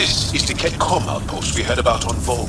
This is the Ketcom outpost we heard about on Vold.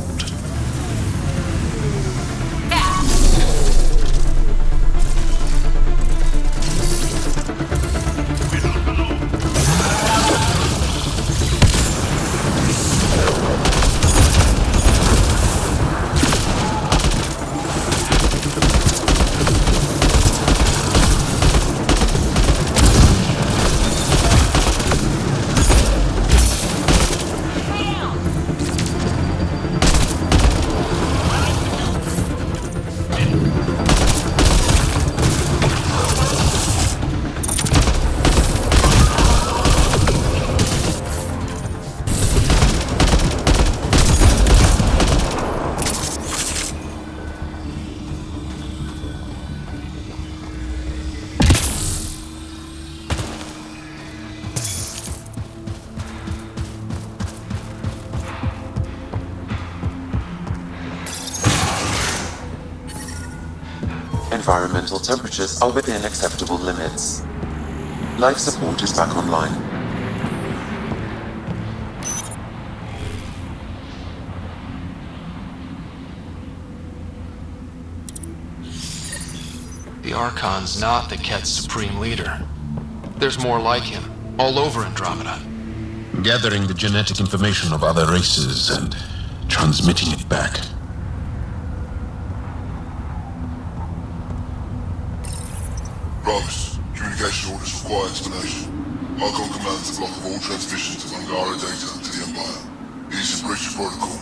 Environmental temperatures are within acceptable limits. Life support is back online. The Archon's not the Ket's supreme leader. There's more like him, all over Andromeda. Gathering the genetic information of other races and transmitting it back. Rogues, communication orders require explanation. Archon commands a block of all transmissions of Angara data to the Empire. It is a breach of protocol.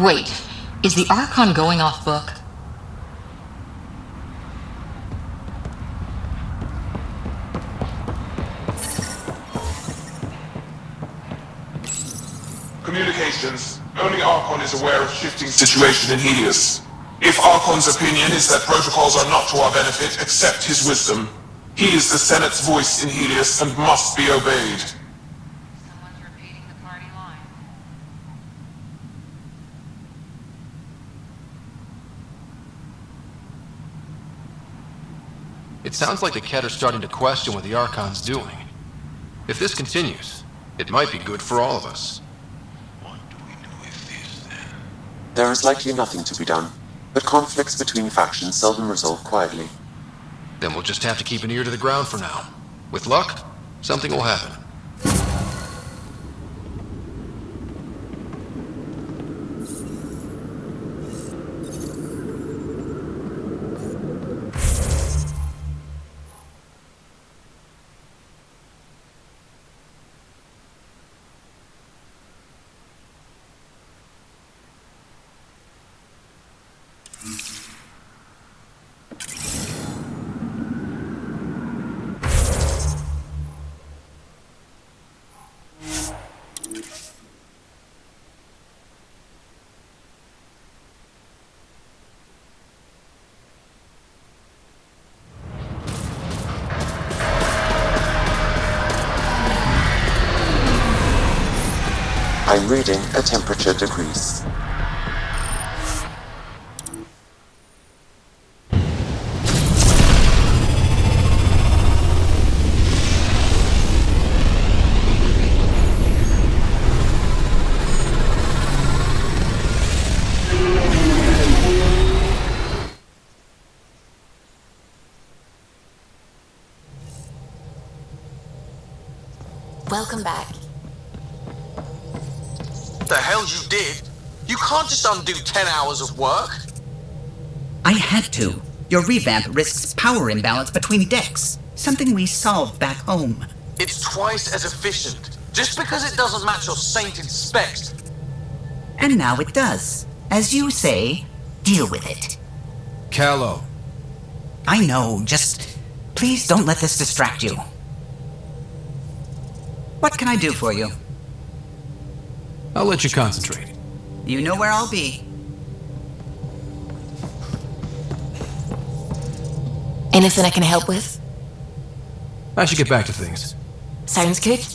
Wait, is the Archon going off book? Communications. Only Archon is aware of shifting situation in Helios. If Archon's opinion is that protocols are not to our benefit, accept his wisdom. He is the Senate's voice in Helios and must be obeyed. Someone's repeating the party line. It sounds like the Ket are starting to question what the Archon's doing. If this continues, it might be good for all of us. There is likely nothing to be done, but conflicts between factions seldom resolve quietly. Then we'll just have to keep an ear to the ground for now. With luck, something will happen. I'm reading a temperature decrease. Welcome back. The hell you did? You can't just undo 10 hours of work. I had to. Your revamp risks power imbalance between decks. Something we solved back home. It's twice as efficient. Just because it doesn't match your sainted specs. And now it does. As you say, deal with it. Callow. I know, just please don't let this distract you. What can I do for you? I'll let you concentrate. You know where I'll be. Anything I can help with? I should get back to things. Sounds good.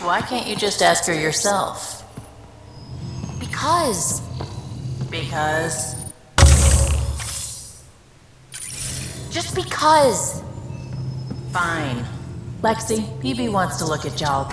Why can't you just ask her yourself? Because. Because? Just because. Fine. Lexi, PB wants to look at y'all.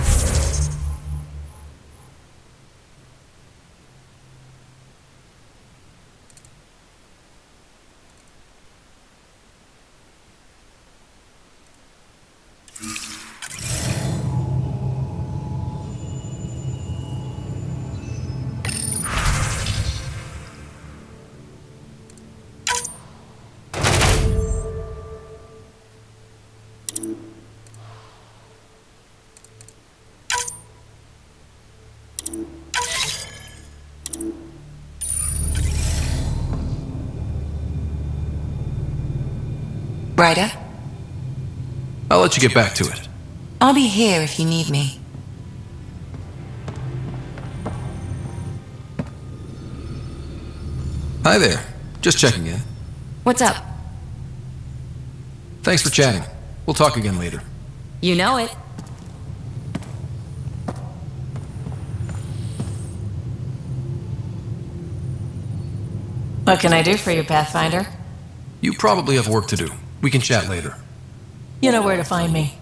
Ryder? I'll let you get back to it. I'll be here if you need me. Hi there. Just checking in. What's up? Thanks for chatting. We'll talk again later. You know it. What can I do for you, Pathfinder? You probably have work to do. We can chat later. You know where to find me.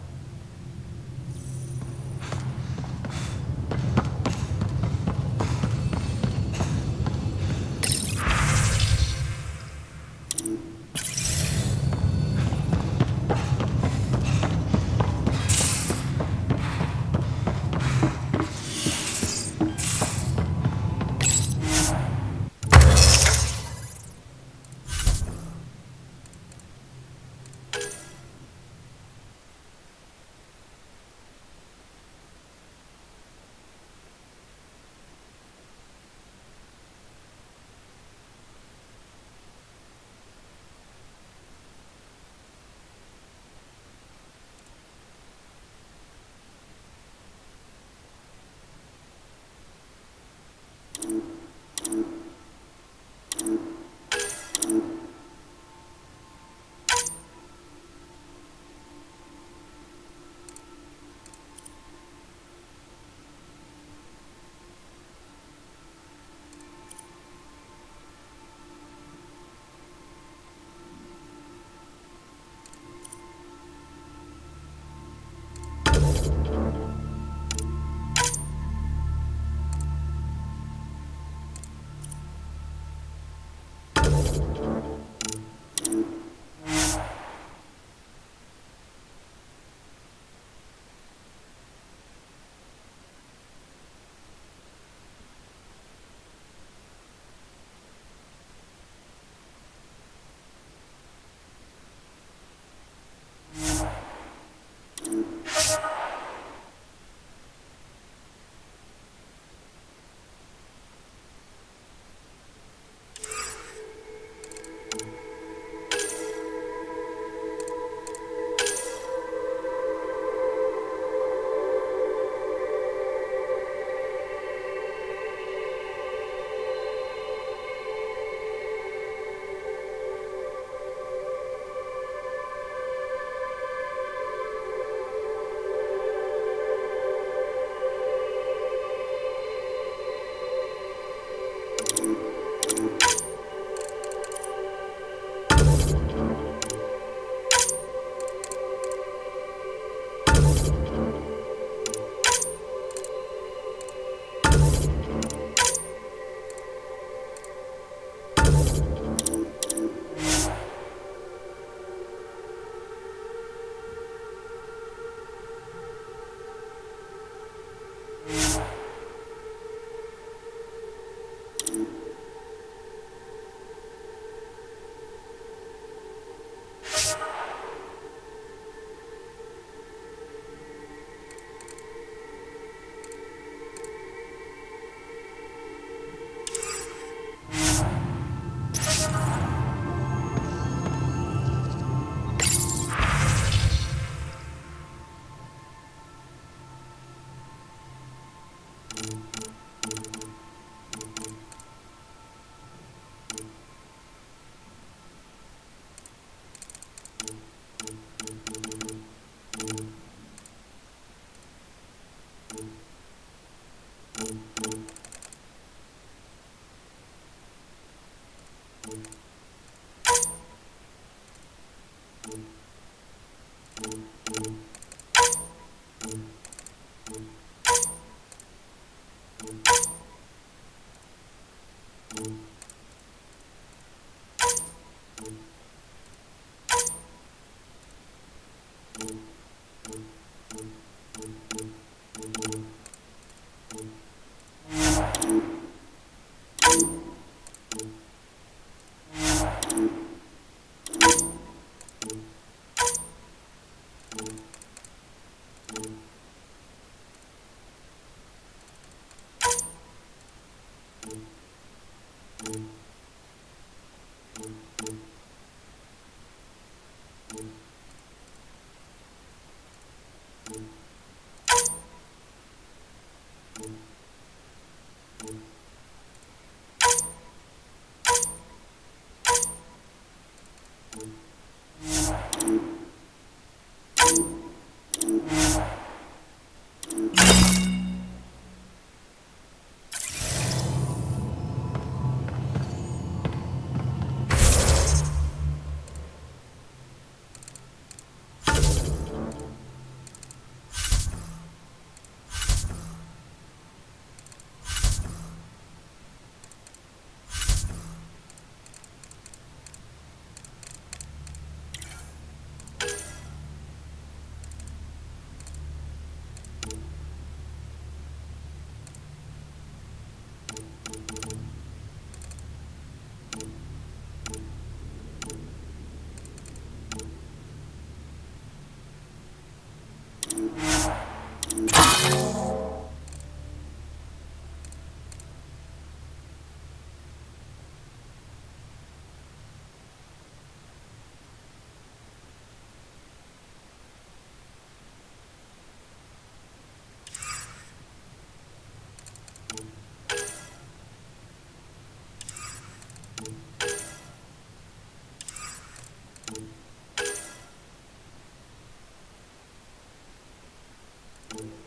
you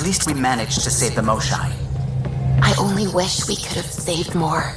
At least we managed to save the Moshai. I only wish we could have saved more.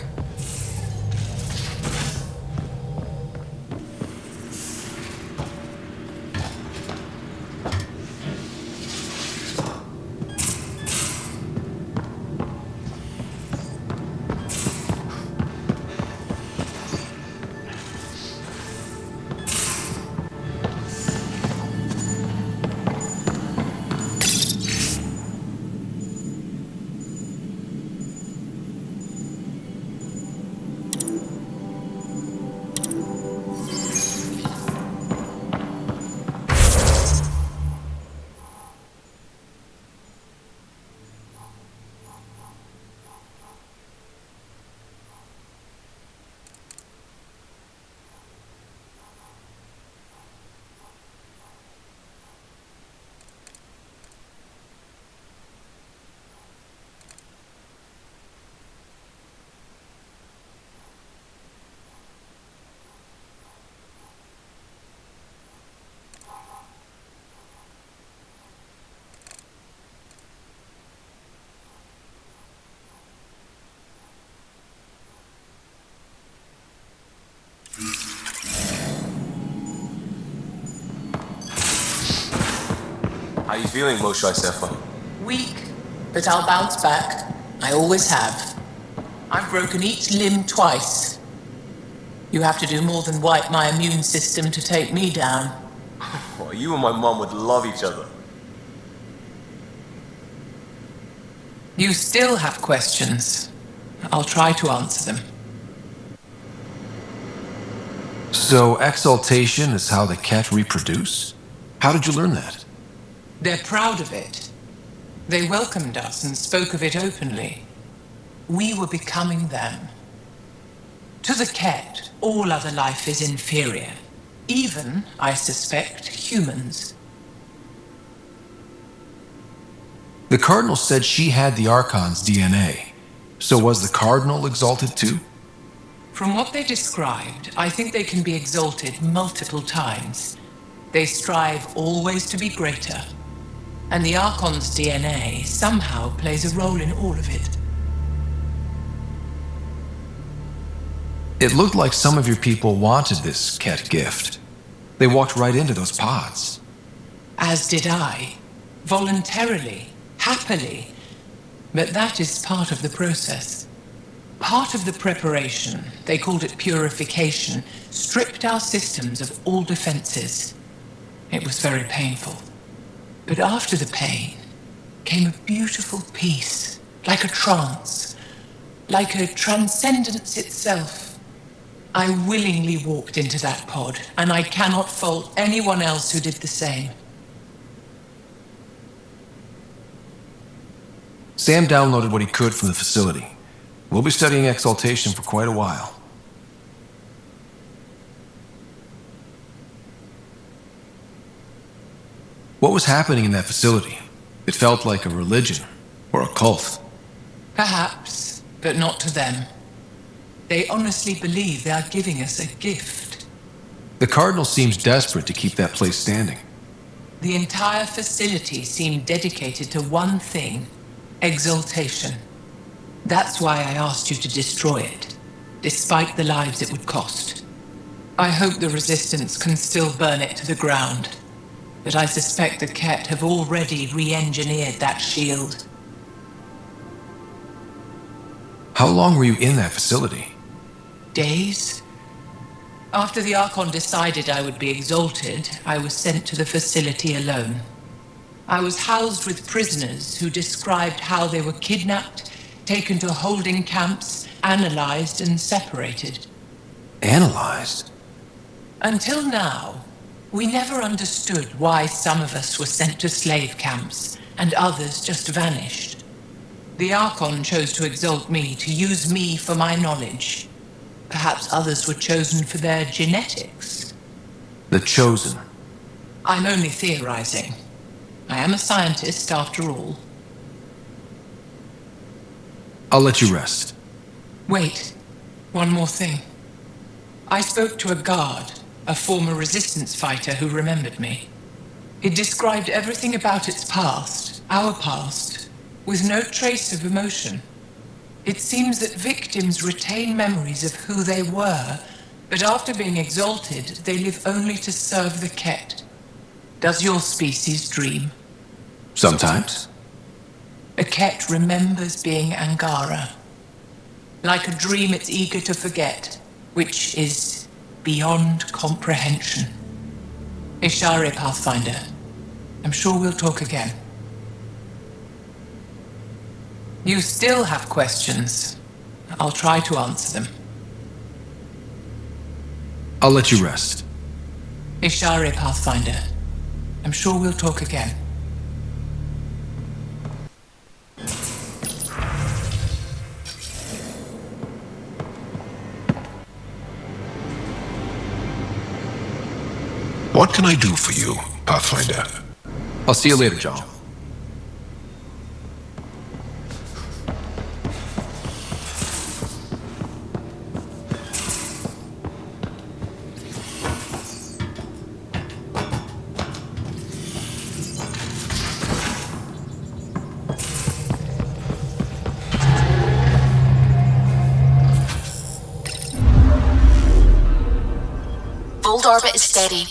How you feeling, Moshai Sefa? Weak, but I'll bounce back. I always have. I've broken each limb twice. You have to do more than wipe my immune system to take me down. Well, you and my mom would love each other. You still have questions. I'll try to answer them. So, exaltation is how the Ket reproduce? How did you learn that? They're proud of it. They welcomed us and spoke of it openly. We were becoming them. To the Ket, all other life is inferior. Even, I suspect, humans. The Cardinal said she had the Archon's DNA. So was the Cardinal exalted too? From what they described, I think they can be exalted multiple times. They strive always to be greater. And the Archon's DNA somehow plays a role in all of it. It looked like some of your people wanted this Ket gift. They walked right into those pods. As did I. Voluntarily. Happily. But that is part of the process. Part of the preparation, they called it purification, stripped our systems of all defenses. It was very painful. But after the pain came a beautiful peace, like a trance, like a transcendence itself. I willingly walked into that pod, and I cannot fault anyone else who did the same. Sam downloaded what he could from the facility. We'll be studying exaltation for quite a while. What was happening in that facility? It felt like a religion or a cult. Perhaps, but not to them. They honestly believe they are giving us a gift. The Cardinal seems desperate to keep that place standing. The entire facility seemed dedicated to one thing: exaltation. That's why I asked you to destroy it, despite the lives it would cost. I hope the Resistance can still burn it to the ground, but I suspect the Ket have already re-engineered that shield. How long were you in that facility? Days? After the Archon decided I would be exalted, I was sent to the facility alone. I was housed with prisoners who described how they were kidnapped, taken to holding camps, analyzed and separated. Analyzed? Until now, we never understood why some of us were sent to slave camps and others just vanished. The Archon chose to exalt me, to use me for my knowledge. Perhaps others were chosen for their genetics. The Chosen. I'm only theorizing. I am a scientist, after all. I'll let you rest. Wait, one more thing. I spoke to a guard, a former resistance fighter who remembered me. It described everything about its past, our past, with no trace of emotion. It seems that victims retain memories of who they were, but after being exalted, they live only to serve the Ket. Does your species dream? Sometimes. A Ket remembers being Angara. Like a dream it's eager to forget, which is beyond comprehension. Ishare, Pathfinder. I'm sure we'll talk again. You still have questions. I'll try to answer them. I'll let you rest. Ishare, Pathfinder. I'm sure we'll talk again. What can I do for you, Pathfinder? I'll see you later, John. Bold orbit is steady.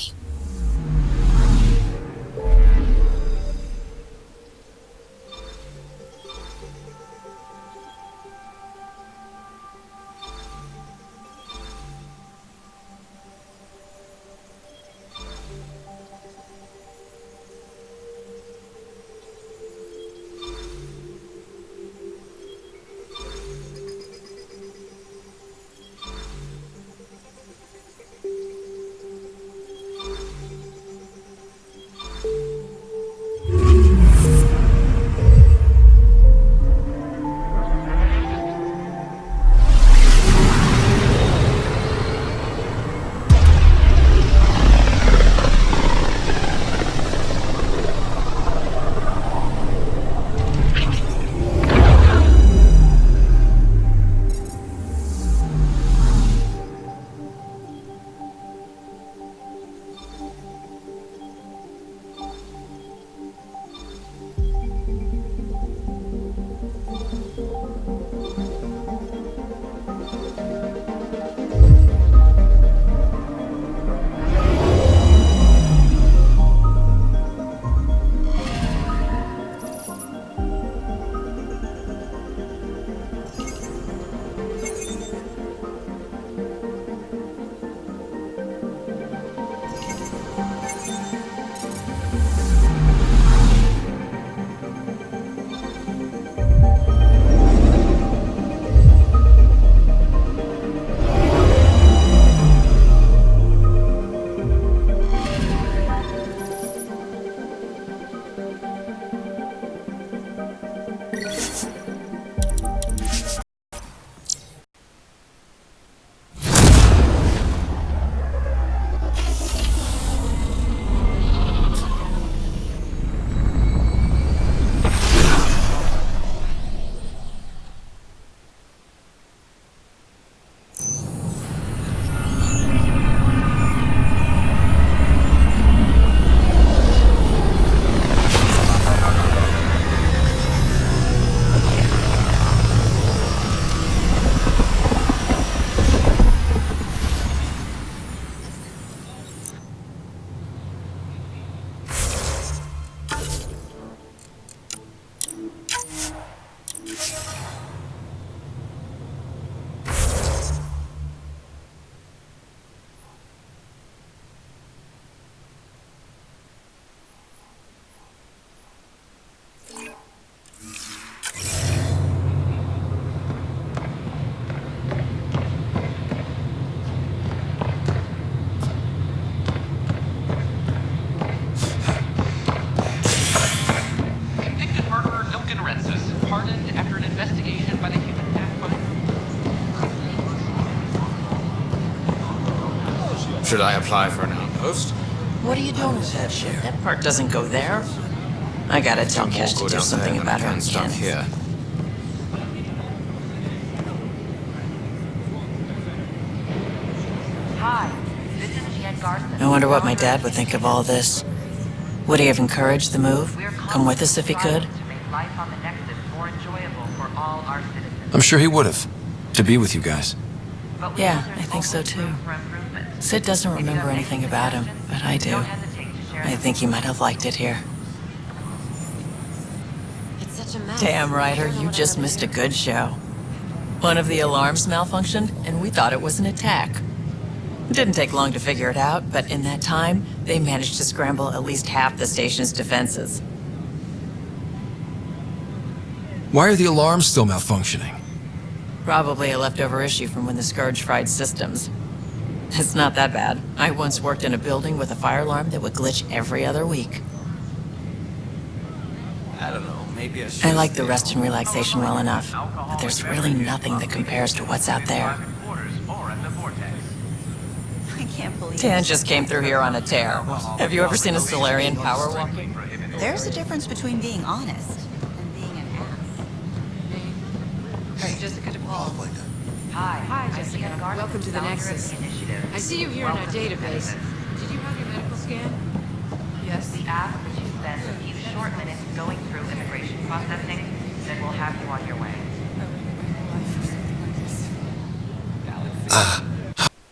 Should I apply for an outpost? What are you doing with that ship? That part doesn't go there. I gotta tell Kesh to do something about her stuff here. I wonder what my dad would think of all this. Would he have encouraged the move? Come with us if he could? I'm sure he would have. To be with you guys. Yeah, I think so too. Sid doesn't remember anything about him, but I do. I think he might have liked it here. Damn, Ryder, you just missed a good show. One of the alarms malfunctioned, and we thought it was an attack. It didn't take long to figure it out, but in that time, they managed to scramble at least half the station's defenses. Why are the alarms still malfunctioning? Probably a leftover issue from when the Scourge fried systems. It's not that bad. I once worked in a building with a fire alarm that would glitch every other week. I don't know, maybe I should... I like the rest and relaxation well enough, but there's really nothing that compares to what's out there. I can't believe Dan just came through here on a tear. Have you ever seen a Solarian power walking? There's a difference between being honest and being an ass. Hey, Jessica DePaul. Hi, Jessica. Welcome to the Nexus. I see you here in our database. Did you have your medical scan? Yes. We ask that you spend a few short minutes going through immigration processing, then we'll have you on your way.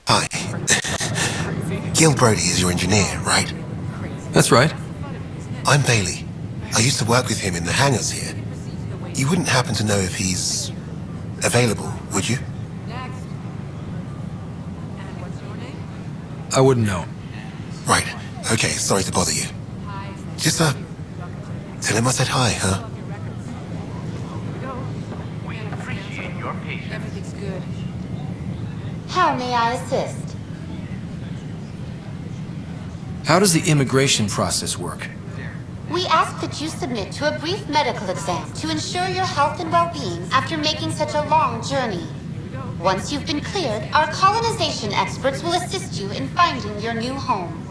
Hi. Gil Brody is your engineer, right? That's right. I'm Bailey. I used to work with him in the hangars here. You wouldn't happen to know if he's available, would you? I wouldn't know. Right. Okay, sorry to bother you. Just, tell him I said hi, huh? We appreciate your patience. Everything's good. How may I assist? How does the immigration process work? We ask that you submit to a brief medical exam to ensure your health and well-being after making such a long journey. Once you've been cleared, our colonization experts will assist you in finding your new home.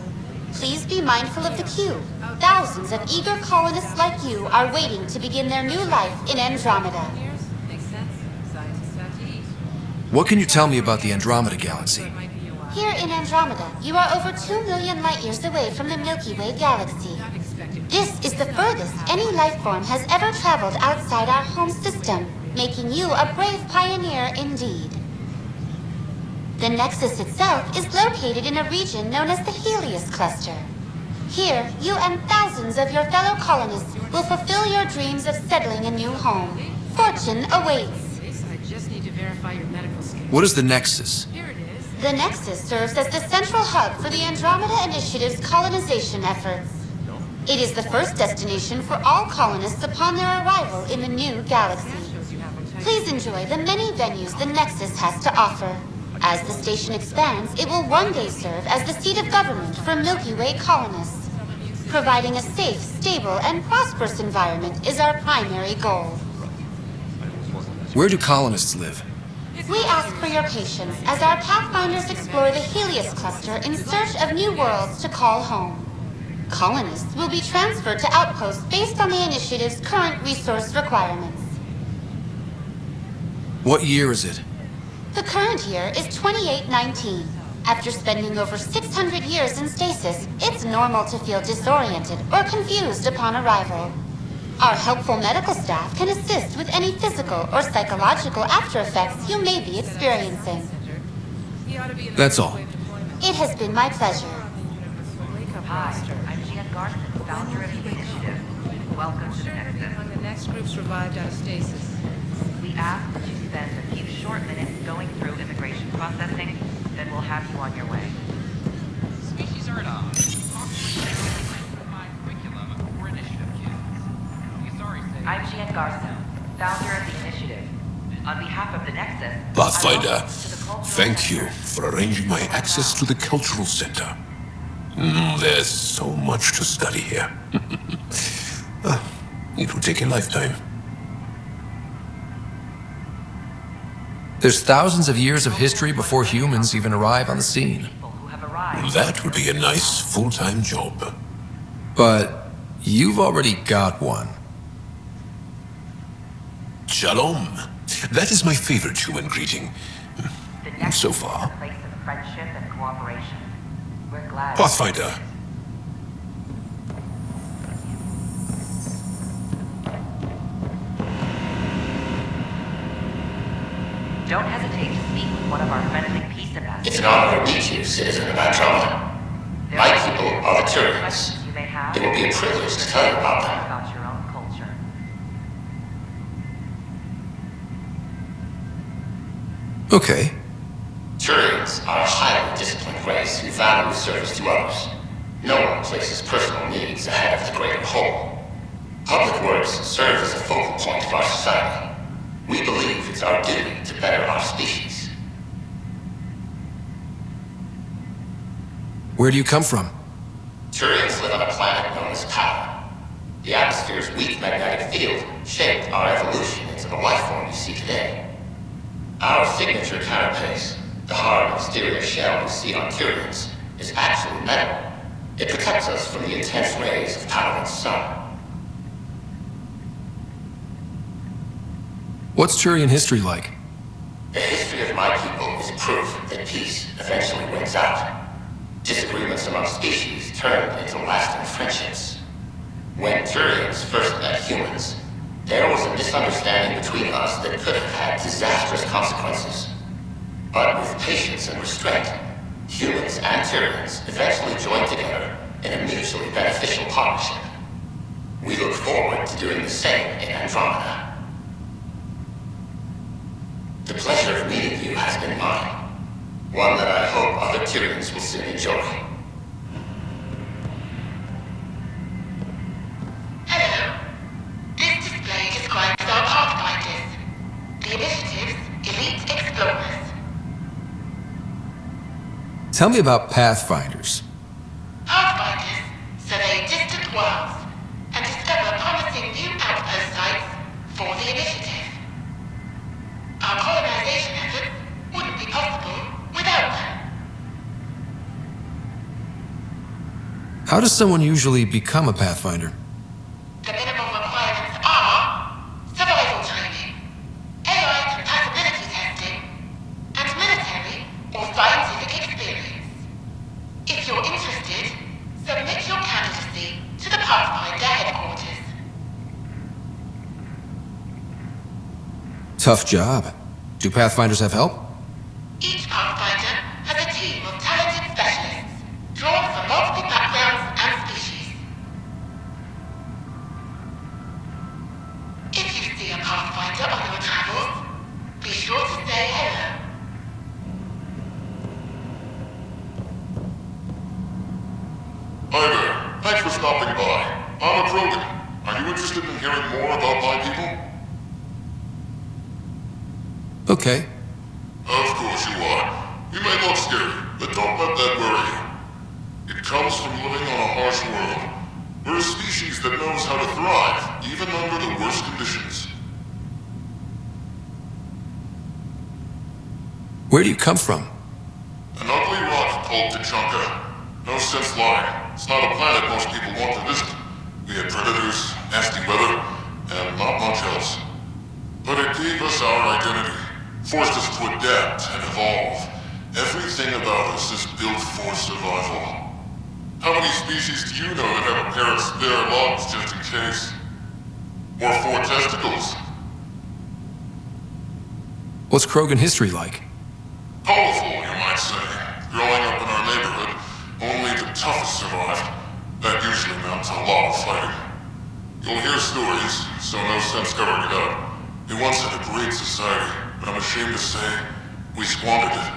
Please be mindful of the queue. Thousands of eager colonists like you are waiting to begin their new life in Andromeda. What can you tell me about the Andromeda galaxy? Here in Andromeda, you are over 2 million light years away from the Milky Way galaxy. This is the furthest any life form has ever traveled outside our home system, making you a brave pioneer indeed. The Nexus itself is located in a region known as the Helios Cluster. Here, you and thousands of your fellow colonists will fulfill your dreams of settling a new home. Fortune awaits. I just need to verify your medical scan. What is the Nexus? The Nexus serves as the central hub for the Andromeda Initiative's colonization efforts. It is the first destination for all colonists upon their arrival in the new galaxy. Please enjoy the many venues the Nexus has to offer. As the station expands, it will one day serve as the seat of government for Milky Way colonists. Providing a safe, stable, and prosperous environment is our primary goal. Where do colonists live? We ask for your patience as our Pathfinders explore the Helios Cluster in search of new worlds to call home. Colonists will be transferred to outposts based on the initiative's current resource requirements. What year is it? The current year is 2819. After spending over 600 years in stasis, it's normal to feel disoriented or confused upon arrival. Our helpful medical staff can assist with any physical or psychological after effects you may be experiencing. That's all. It has been my pleasure. Hi, I'm Gian Garson, founder of the initiative. Welcome to the Nexus. When the next group's revived out of stasis. We ask that you spend a few short minutes going through immigration processing, then we'll have you on your way. Species are at odds. I'm Gian Garson, founder of the initiative. On behalf of the Nexus, Pathfinder, thank you for arranging my access to the cultural center. There's so much to study here. It will take a lifetime. There's thousands of years of history before humans even arrive on the scene. That would be a nice full-time job. But you've already got one. Shalom. That is my favorite human greeting. So far. Place of friendship and cooperation. We're glad. Pathfinder. Don't hesitate to speak with one of our friendly peace ambassadors. It's an honor to meet you, citizen of Andromeda. My people are the Turians. It will be a privilege to tell you about them. About your own culture. Okay. Turians are a highly disciplined race who value service to others. No one places personal needs ahead of the greater whole. Public works serve as a focal point of our society. We believe it's our duty to better our species. Where do you come from? Turians live on a planet known as Power. The atmosphere's weak magnetic field shaped our evolution into the life form you see today. Our signature carapace, the hard exterior shell you see on Turians, is actually metal. It protects us from the intense rays of Power's sun. What's Turian history like? The history of my people is proof that peace eventually wins out. Disagreements among species turned into lasting friendships. When Turians first met humans, there was a misunderstanding between us that could have had disastrous consequences. But with patience and restraint, humans and Turians eventually joined together in a mutually beneficial partnership. We look forward to doing the same in Andromeda. The pleasure of meeting you has been mine. One that I hope other Turians will soon enjoy. Hello. This display describes our Pathfinders, the Initiative's elite explorers. Tell me about Pathfinders. Pathfinders survey distant worlds and discover promising new outpost sites for the Initiative. Our colonization efforts wouldn't be possible without them. How does someone usually become a Pathfinder? The minimum requirements are survival training, AI compatibility testing, and military or scientific experience. If you're interested, submit your candidacy to the Pathfinder headquarters. Tough job. Do Pathfinders have help? Each Pathfinder has a team of talented specialists, drawn from multiple backgrounds and species. If you see a Pathfinder on your travels, be sure to say hello. Hi there. Thanks for stopping by. I'm a Krogan. Are you interested in hearing more about my people? Okay. Of course you are. You may look scary, but don't let that worry you. It comes from living on a harsh world. We're a species that knows how to thrive, even under the worst conditions. Where do you come from? An ugly rock called Tachanka. No sense lying. It's not a planet most people want to visit. We had predators, nasty weather, and not much else. But it gave us our identity. Forced us to adapt and evolve. Everything about us is built for survival. How many species do you know that have a pair of spare lungs just in case? Or 4 testicles? What's Krogan history like? Colorful, you might say. Growing up in our neighborhood, only the toughest survived. That usually meant a lot of fighting. You'll hear stories, so no sense covering it up. We once had a great society. But I'm ashamed to say, we squandered it.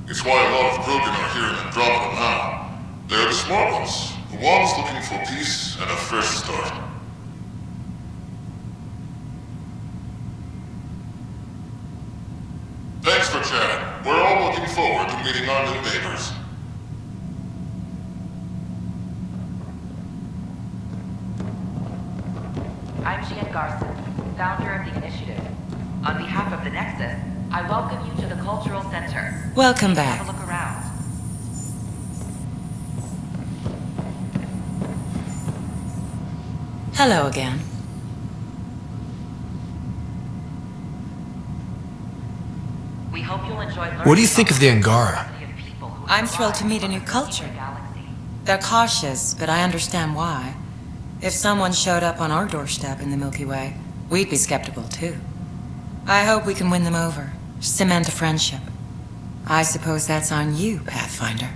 It's why a lot of Krogan are here in Andromeda now. They're the smart ones, the ones looking for peace and a fresh start. Thanks for chatting. We're all looking forward to meeting our new neighbors. I'm Gian Garson, founder of the Initiative. On behalf of the Nexus, I welcome you to the Cultural Center. Welcome back. Have a look around. Hello again. We hope you'll enjoy learning. What do you think of the Angara? I'm thrilled to meet a new culture. They're cautious, but I understand why. If someone showed up on our doorstep in the Milky Way, we'd be skeptical too. I hope we can win them over, cement a friendship. I suppose that's on you, Pathfinder.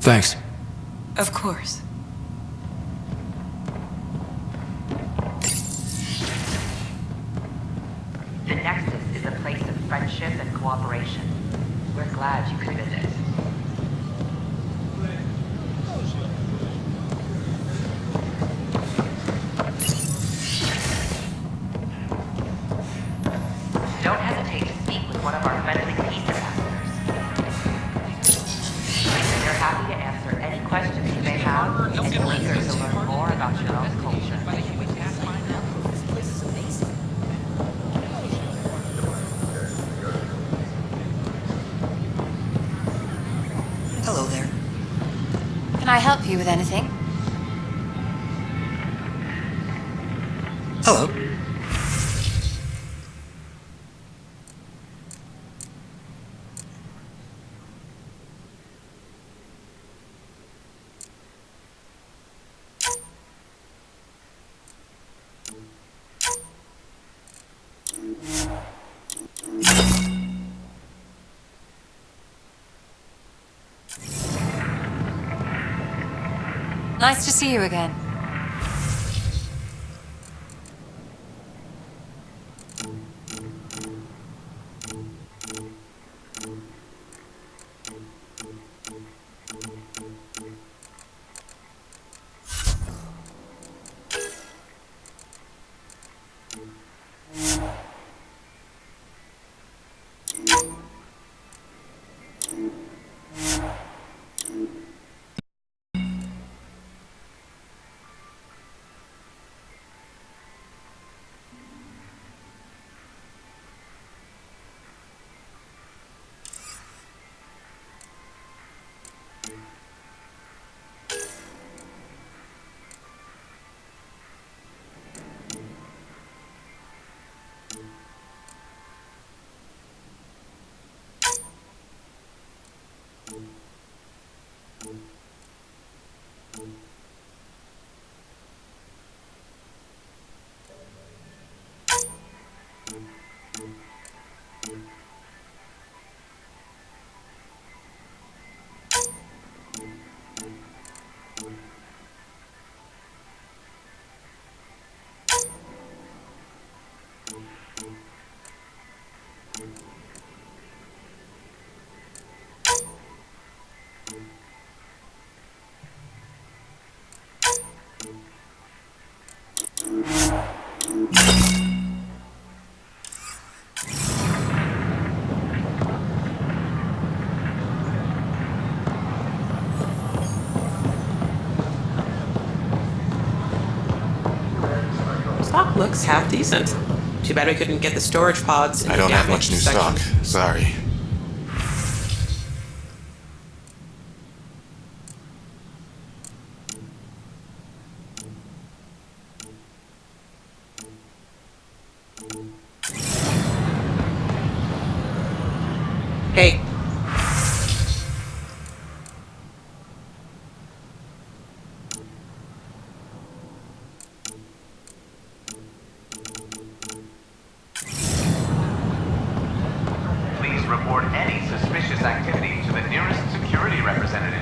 Thanks. Of course. The Nexus is a place of friendship and cooperation. We're glad you could visit. Don't hesitate to speak with one of our friendly peace ambassadors. They're happy to answer any questions you may have and eager to learn more about your own culture. Hello there. Can I help you with anything? Hello. Nice to see you again. Stock looks half decent. Too bad we couldn't get the storage pods. I don't have much new stock. Sorry. Hey. Please report any suspicious activity to the nearest security representative.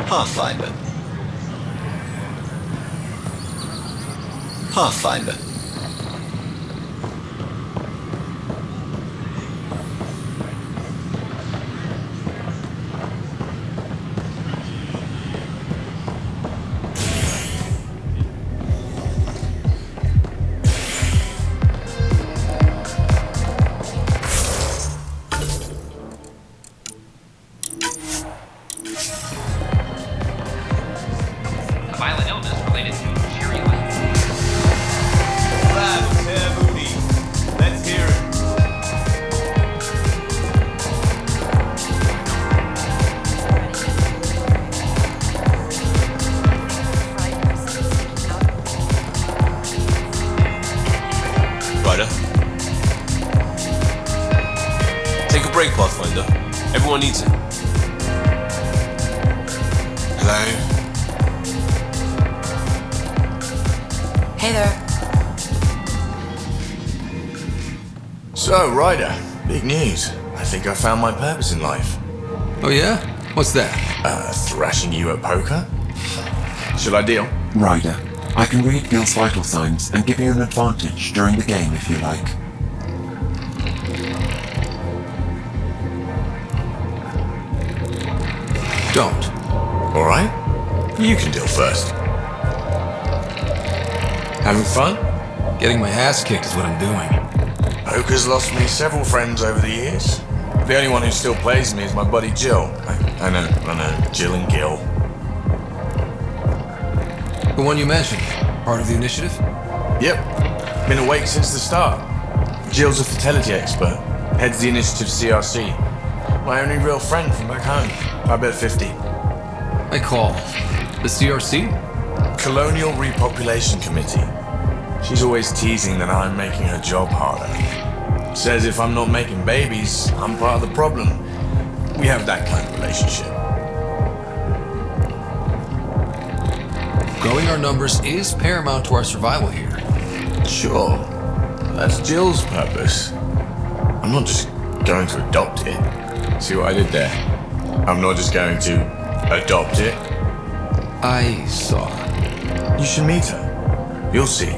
Pathfinder. Pathfinder. Ryder. Take a break, Pathfinder. Everyone needs it. Hello? Hey there. So, Ryder, big news. I think I found my purpose in life. Oh yeah? What's that? Thrashing you at poker? Should I deal? Ryder, I can read Gil's vital signs and give you an advantage during the game if you like. Don't. Alright. You can deal first. Having fun? Getting my ass kicked is what I'm doing. Poker's lost me several friends over the years. The only one who still plays me is my buddy Jill. I know. Jill and Gil. The one you mentioned, part of the initiative? Yep. Been awake since the start. Jill's a fertility expert. Heads the initiative CRC. My only real friend from back home. I bet 50. I call. The CRC? Colonial Repopulation Committee. She's always teasing that I'm making her job harder. Says if I'm not making babies, I'm part of the problem. We have that kind of relationship. Growing our numbers is paramount to our survival here. Sure. That's Jill's purpose. I'm not just going to adopt it. See what I did there? I'm not just going to adopt it. I saw. You should meet her. You'll see.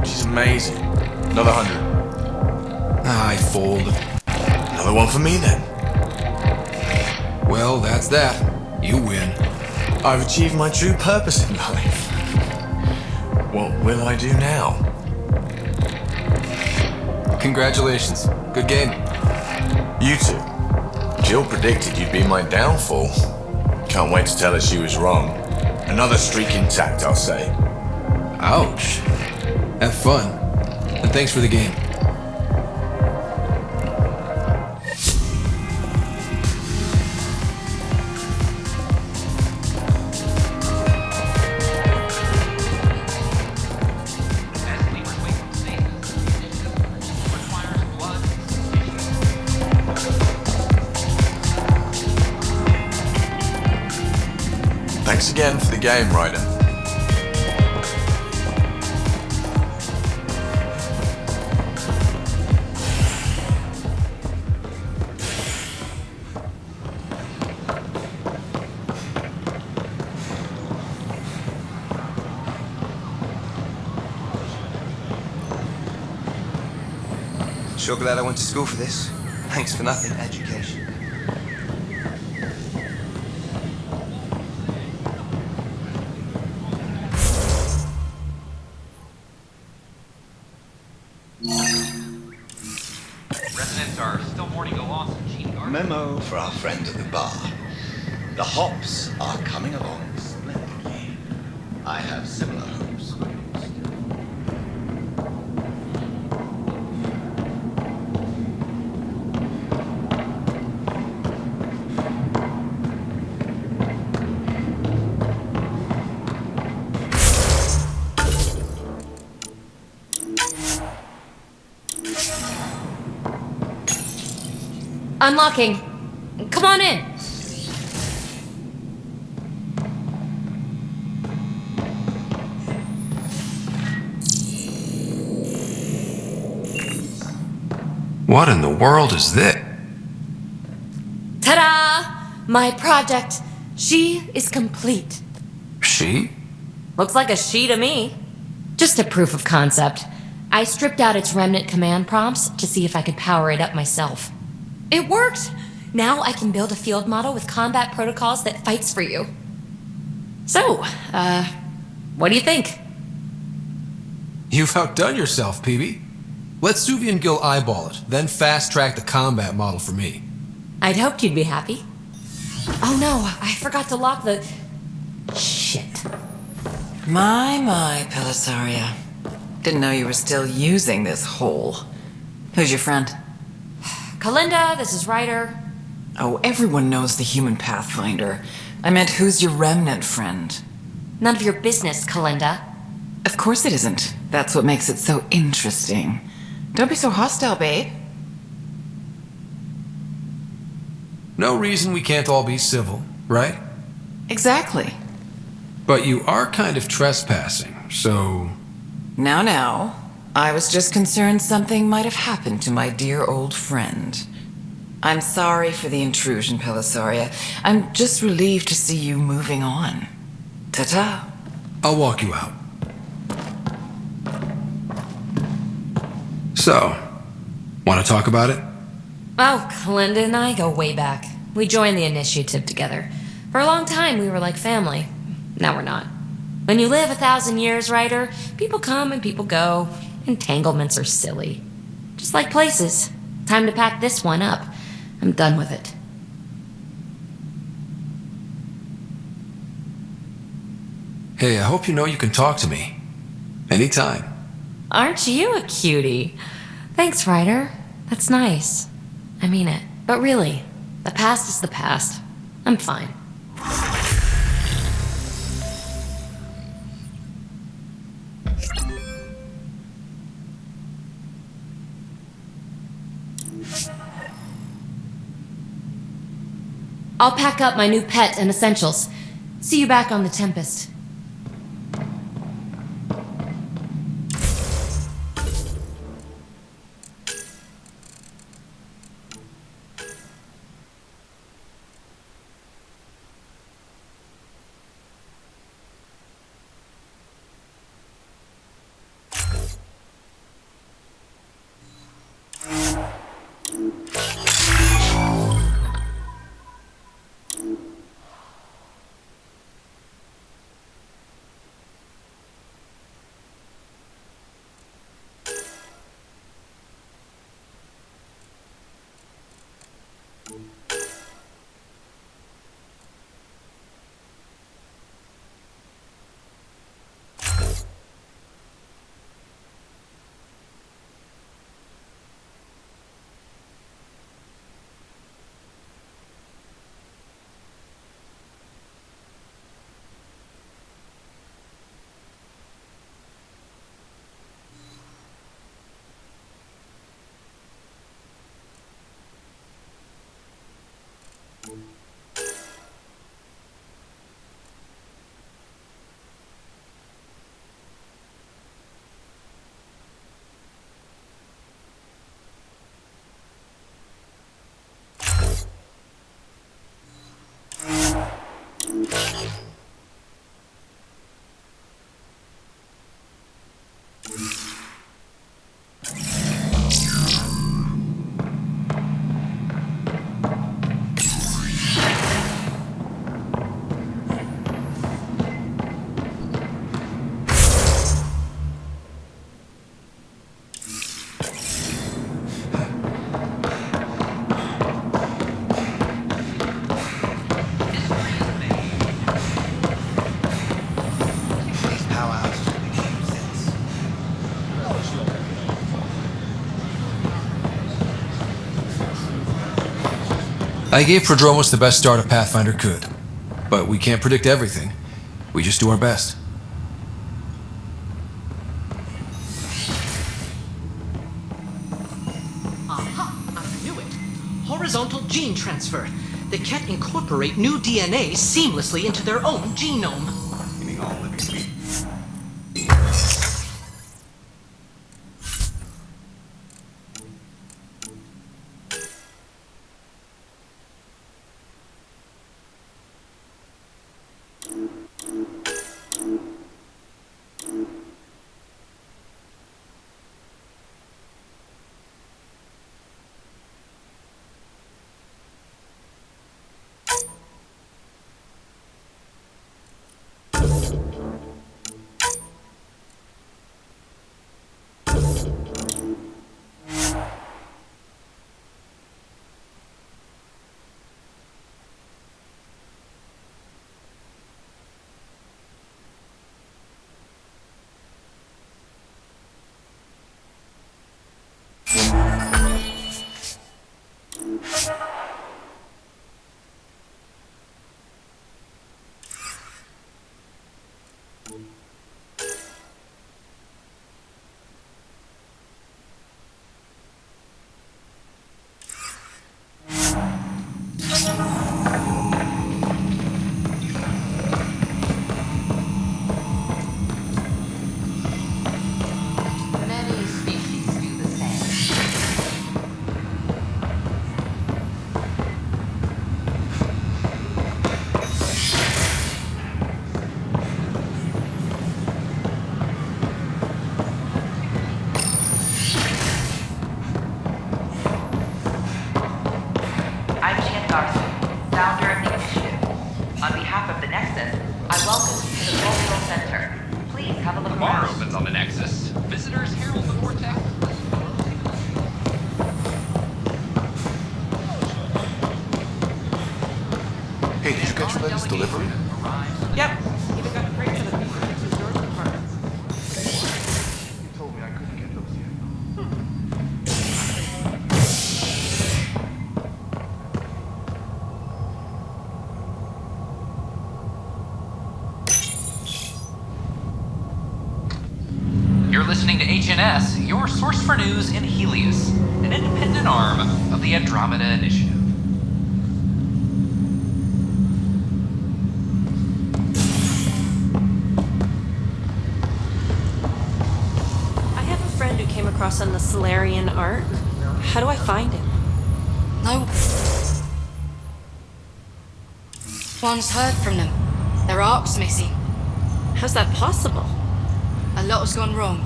She's amazing. Another 100. I fold. Another one for me then. Well, that's that. You win. I've achieved my true purpose in life. What will I do now? Congratulations. Good game. You two. Jill predicted you'd be my downfall. Can't wait to tell her she was wrong. Another streak intact, I'll say. Ouch. Have fun. And thanks for the game. Thanks again for the game, Ryder. Sure glad I went to school for this. Thanks for nothing, education. Residents are still mourning the loss of Gene Gardner. Memo for our friend at the bar. The hops are coming along splendidly. I have similar hopes. Unlocking. Come on in. What in the world is this? Ta-da! My project. She is complete. She? Looks like a she to me. Just a proof of concept. I stripped out its remnant command prompts to see if I could power it up myself. It worked! Now I can build a field model with combat protocols that fights for you. So, what do you think? You've outdone yourself, PB. Let Suvi and Gil eyeball it, then fast-track the combat model for me. I'd hoped you'd be happy. Oh no, I forgot to lock the... Shit. My, Pelisaria. Didn't know you were still using this hole. Who's your friend? Kalinda, this is Ryder. Oh, everyone knows the human Pathfinder. I meant, who's your remnant friend? None of your business, Kalinda. Of course it isn't. That's what makes it so interesting. Don't be so hostile, babe. No reason we can't all be civil, right? Exactly. But you are kind of trespassing, so... Now. I was just concerned something might have happened to my dear old friend. I'm sorry for the intrusion, Pelisaria. I'm just relieved to see you moving on. Ta-ta. I'll walk you out. So, want to talk about it? Oh, Linda and I go way back. We joined the initiative together. For a long time, we were like family. Now we're not. When you live 1,000 years, Ryder, people come and people go. Entanglements are silly. Just like places. Time to pack this one up. I'm done with it. Hey, I hope you know you can talk to me. Anytime. Aren't you a cutie? Thanks, Ryder. That's nice. I mean it. But really, the past is the past. I'm fine. I'll pack up my new pet and essentials. See you back on the Tempest. I gave Prodromos the best start a Pathfinder could. But we can't predict everything. We just do our best. Aha! I knew it. Horizontal gene transfer. The Ket incorporate new DNA seamlessly into their own genome. Hey, did you catch your latest delivery? Yep. Even got freight to the Phoenix's storage department. You told me I couldn't get those yet. You're listening to HNS, your source for news in Helios, an independent arm of the Andromeda Initiative. I have a friend who came across on the Solarian art. How do I find him? No one's heard from them. Their ark's missing. How's that possible? A lot has gone wrong.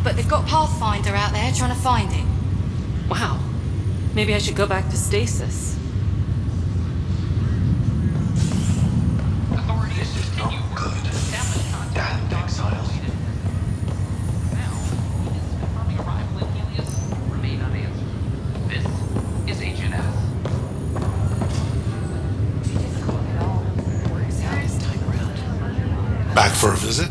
But they've got Pathfinder out there trying to find it. Wow. Maybe I should go back to stasis. Authorities continue work to establish contact with exiles. Now, it is confirming arrival in Helios remain unanswered. This is HNS. Back for a visit?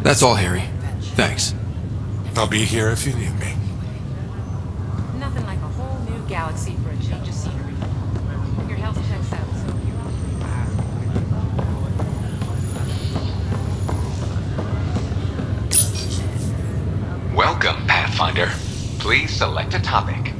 That's all, Harry. Thanks. I'll be here if you need me. Nothing like a whole new galaxy for a change of scenery. Your health checks out, so you're on. Welcome, Pathfinder. Please select a topic.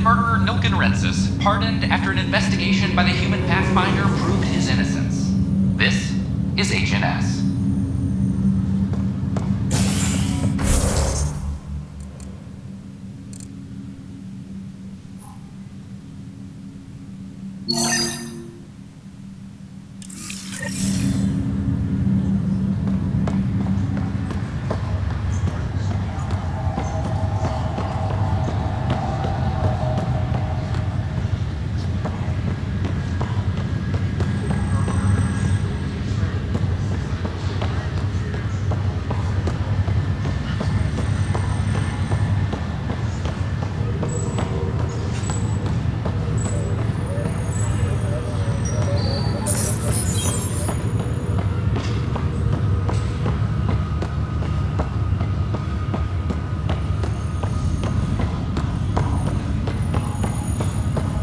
Murderer Nilken Rensis, pardoned after an investigation by the human Pathfinder proved his innocence. This is HNS.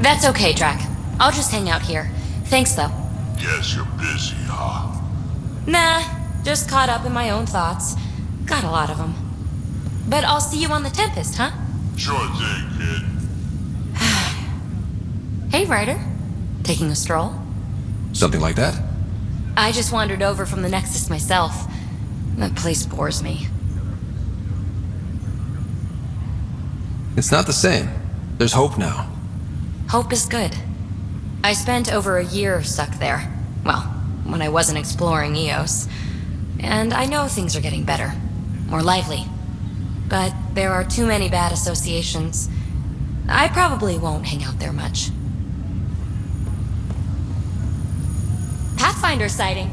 That's okay, Drac. I'll just hang out here. Thanks, though. Guess you're busy, huh? Nah, just caught up in my own thoughts. Got a lot of them. But I'll see you on the Tempest, huh? Sure thing, kid. Hey, Ryder. Taking a stroll? Something like that? I just wandered over from the Nexus myself. That place bores me. It's not the same. There's hope now. Hope is good. I spent over a year stuck there. Well, when I wasn't exploring Eos. And I know things are getting better. More lively. But there are too many bad associations. I probably won't hang out there much. Pathfinder sighting.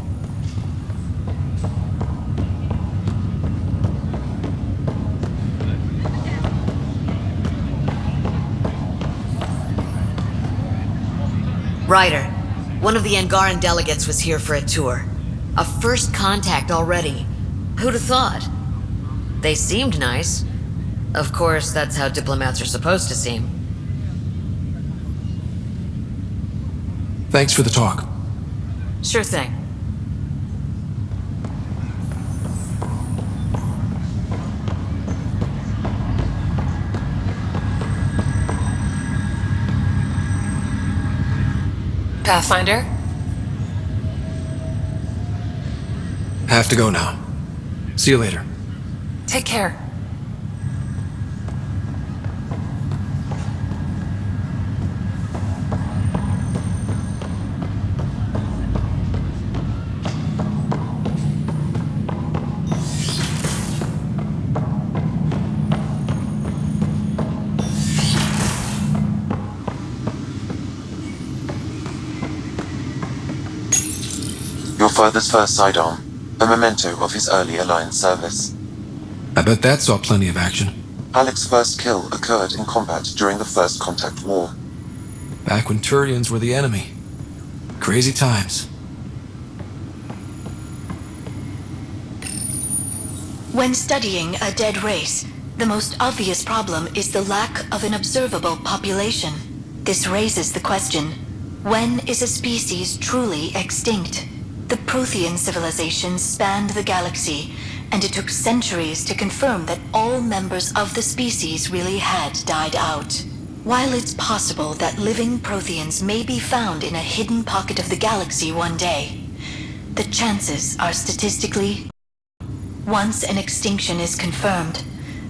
Ryder, one of the Angaran delegates was here for a tour. A first contact already. Who'd have thought? They seemed nice. Of course, that's how diplomats are supposed to seem. Thanks for the talk. Sure thing. Pathfinder? Have to go now. See you later. Take care. Your father's first sidearm, a memento of his early Alliance service. I bet that saw plenty of action. Alec's first kill occurred in combat during the First Contact War. Back when Turians were the enemy. Crazy times. When studying a dead race, the most obvious problem is the lack of an observable population. This raises the question, when is a species truly extinct? The Prothean civilization spanned the galaxy, and it took centuries to confirm that all members of the species really had died out. While it's possible that living Protheans may be found in a hidden pocket of the galaxy one day, the chances are statistically. Once an extinction is confirmed,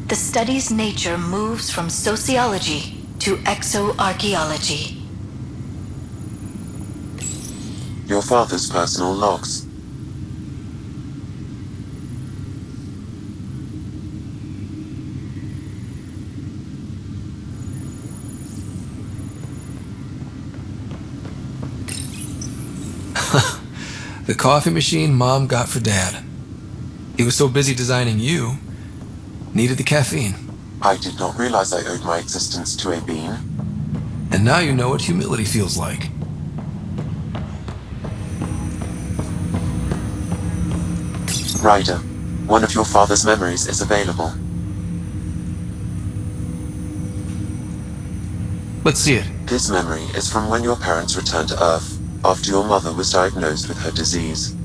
the study's nature moves from sociology to exoarchaeology. Your father's personal logs. The coffee machine Mom got for Dad. He was so busy designing you, needed the caffeine. I did not realize I owed my existence to a bean. And now you know what humility feels like. Ryder, one of your father's memories is available. Let's see it. This memory is from when your parents returned to Earth after your mother was diagnosed with her disease.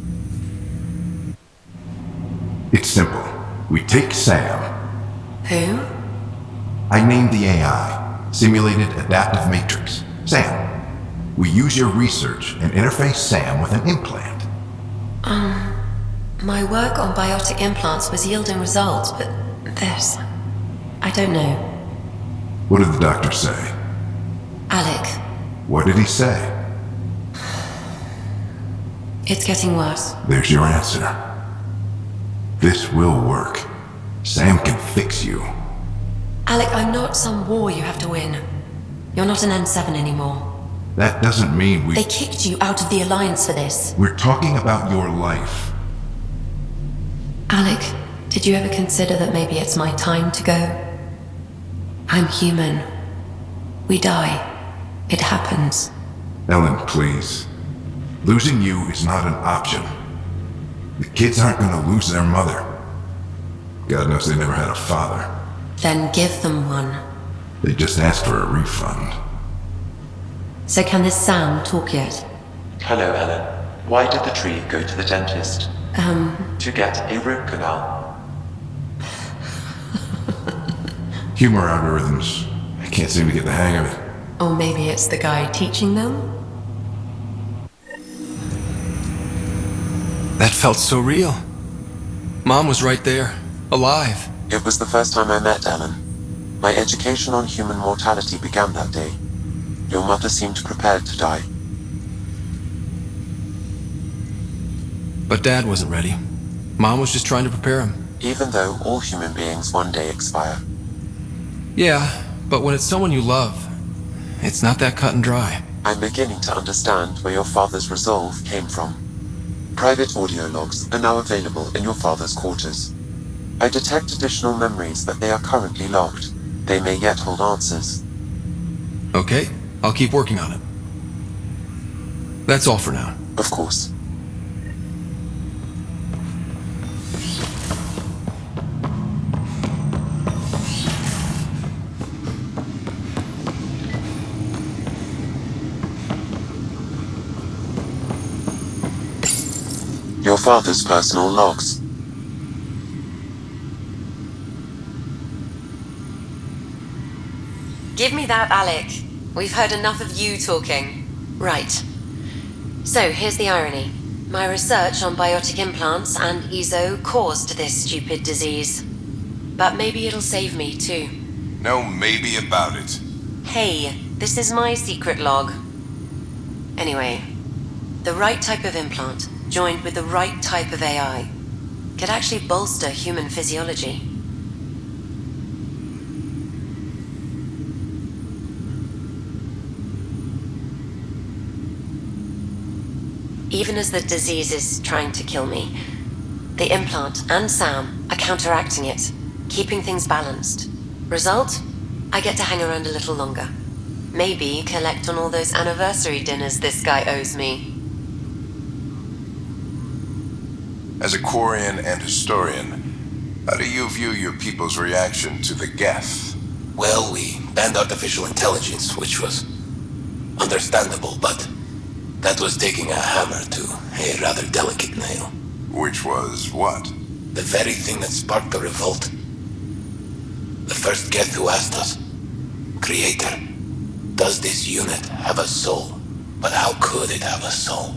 It's simple. We take Sam. Who? I named the AI, Simulated Adaptive Matrix, Sam. We use your research and interface Sam with an implant. My work on biotic implants was yielding results, but this... I don't know. What did the doctor say? Alec, What did he say? it's getting worse. There's your answer. This will work. Sam can fix you. Alec, I'm not some war you have to win. You're not an N7 anymore. That doesn't mean They kicked you out of the Alliance for this. We're talking about your life. Alec, did you ever consider that maybe it's my time to go? I'm human. We die. It happens. Ellen, please. Losing you is not an option. The kids aren't gonna lose their mother. God knows they never had a father. Then give them one. They just asked for a refund. So can this Sam talk yet? Hello, Ellen. Why did the tree go to the dentist? To get a root canal. Humor algorithms. I can't seem to get the hang of it. Or maybe it's the guy teaching them? That felt so real. Mom was right there, alive. It was the first time I met Ellen. My education on human mortality began that day. Your mother seemed prepared to die. But Dad wasn't ready. Mom was just trying to prepare him. Even though all human beings one day expire. Yeah, but when it's someone you love, it's not that cut and dry. I'm beginning to understand where your father's resolve came from. Private audio logs are now available in your father's quarters. I detect additional memories, but they are currently locked. They may yet hold answers. Okay, I'll keep working on it. That's all for now. Of course. Your father's personal logs. Give me that, Alec. We've heard enough of you talking. Right. So here's the irony. My research on biotic implants and EZO caused this stupid disease. But maybe it'll save me too. No maybe about it. Hey, this is my secret log. Anyway, the right type of implant, joined with the right type of AI, could actually bolster human physiology. Even as the disease is trying to kill me, the implant and Sam are counteracting it, keeping things balanced. Result? I get to hang around a little longer. Maybe collect on all those anniversary dinners this guy owes me. As a Quarian and historian, how do you view your people's reaction to the Geth? Well, we banned artificial intelligence, which was understandable, but that was taking a hammer to a rather delicate nail. Which was what? The very thing that sparked the revolt. The first Geth who asked us, Creator, does this unit have a soul? But how could it have a soul?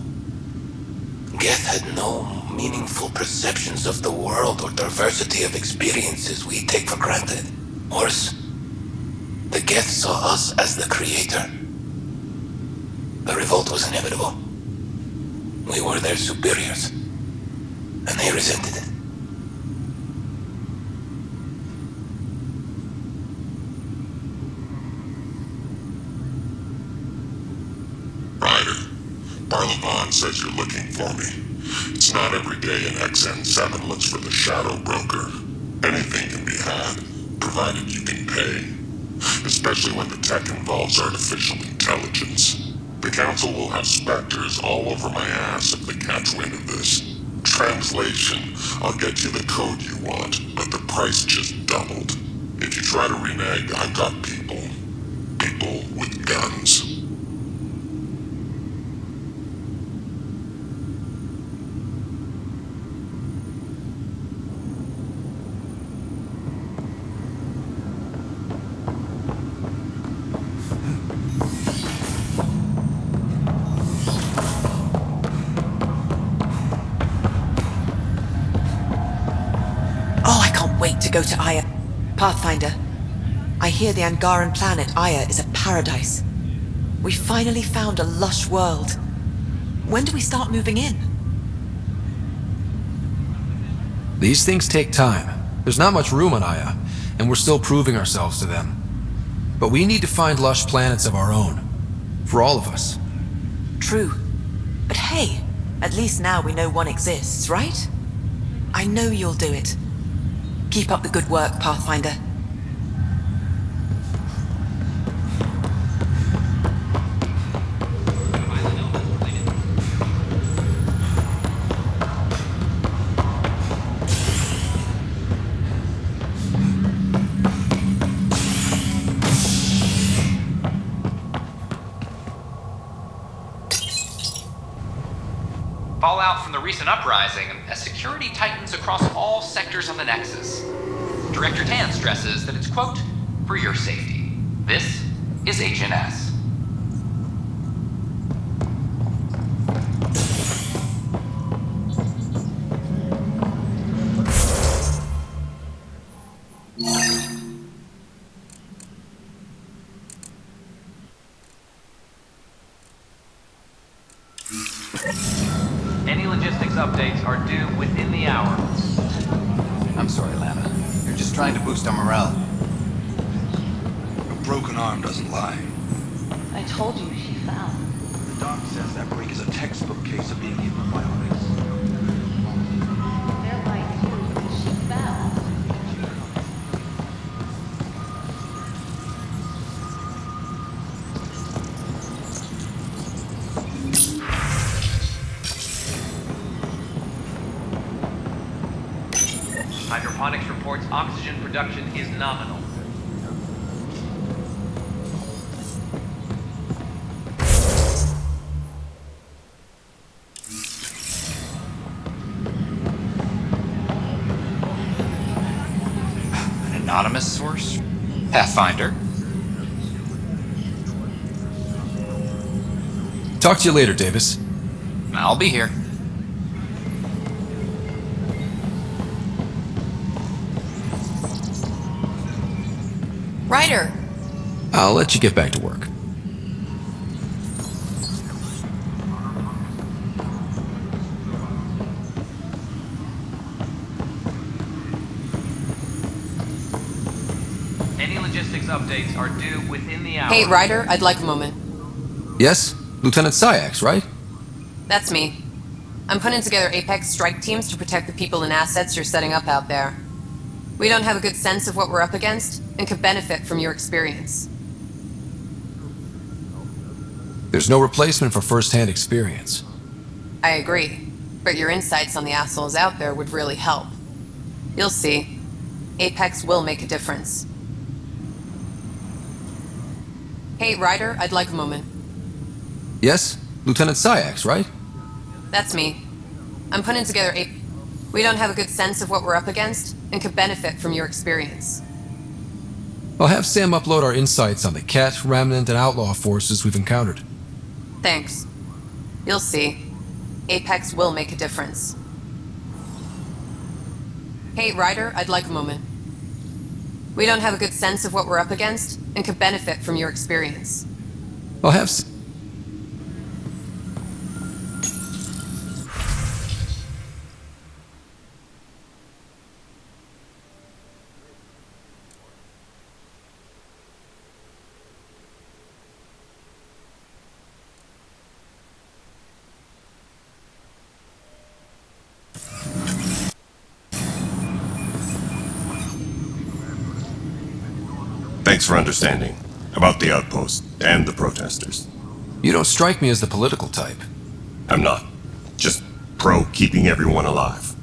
Geth had no meaningful perceptions of the world or diversity of experiences we take for granted. Worse, the Geth saw us as the Creator. The revolt was inevitable. We were their superiors, and they resented it. Ryder, Barlavon says you're looking for me. It's not every day an XN7 looks for the Shadow Broker. Anything can be had, provided you can pay. Especially when the tech involves artificial intelligence. The Council will have specters all over my ass if they catch wind of this. Translation, I'll get you the code you want, but the price just doubled. If you try to renege, I've got people. People with guns. Wait to go to Aya. Pathfinder, I hear the Angaran planet Aya is a paradise. We finally found a lush world. When do we start moving in? These things take time. There's not much room on Aya, and we're still proving ourselves to them. But we need to find lush planets of our own. For all of us. True. But hey, at least now we know one exists, right? I know you'll do it. Keep up the good work, Pathfinder. Fallout from the recent uprising as security tightens across all sectors of the Nexus. Director Tan stresses that it's, quote, for your safety. This is Agent S. Any logistics updates are due within the hour. I'm sorry, Lana. You're just trying to boost our morale. A broken arm doesn't lie. I told you she fell. The doc says that break is a textbook case of being hit with bionics. They're like you. She fell. Hydroponics reports oxygen production is nominal. An anonymous source? Pathfinder? Talk to you later, Davis. I'll be here. Ryder! I'll let you get back to work. Any logistics updates are due within the hour. Hey, Ryder, I'd like a moment. Yes? Lieutenant Syax, right? That's me. I'm putting together Apex strike teams to protect the people and assets you're setting up out there. We don't have a good sense of what we're up against, and could benefit from your experience. There's no replacement for first-hand experience. I agree, but your insights on the assholes out there would really help. You'll see. Apex will make a difference. Hey, Ryder, I'd like a moment. Yes? Lieutenant Syax, right? That's me. I'm putting together We don't have a good sense of what we're up against, and could benefit from your experience. I'll have Sam upload our insights on the Ket, Remnant, and Outlaw forces we've encountered. Thanks. You'll see. Apex will make a difference. Hey, Ryder, I'd like a moment. We don't have a good sense of what we're up against, and could benefit from your experience. I'll have Thanks for understanding about the outpost and the protesters. You don't strike me as the political type. I'm not. Just pro keeping everyone alive.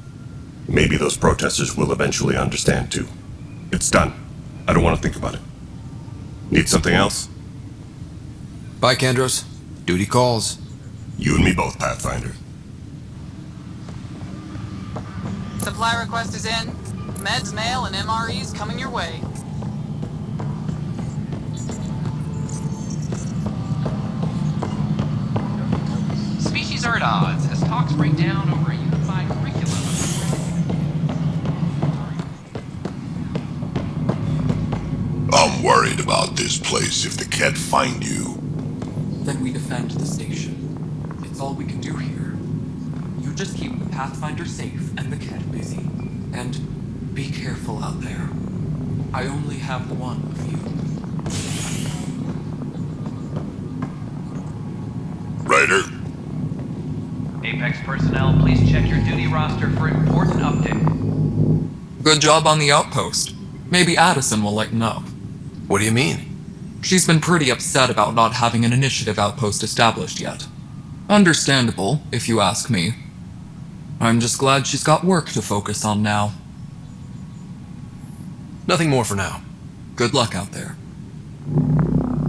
Maybe those protesters will eventually understand too. It's done. I don't want to think about it. Need something else? Bye, Kandros. Duty calls. You and me both, Pathfinder. Supply request is in. Meds, mail, and MREs coming your way. Species are at odds as talks break down over a unified curriculum. I'm worried about this place if the Ket find you. Then we defend the station. It's all we can do here. You just keep the Pathfinder safe and the Ket busy. And be careful out there. I only have one of you. Ryder? Apex personnel, please check your duty roster for important update. Good job on the outpost. Maybe Addison will lighten up. What do you mean? She's been pretty upset about not having an initiative outpost established yet. Understandable, if you ask me. I'm just glad she's got work to focus on now. Nothing more for now. Good luck out there.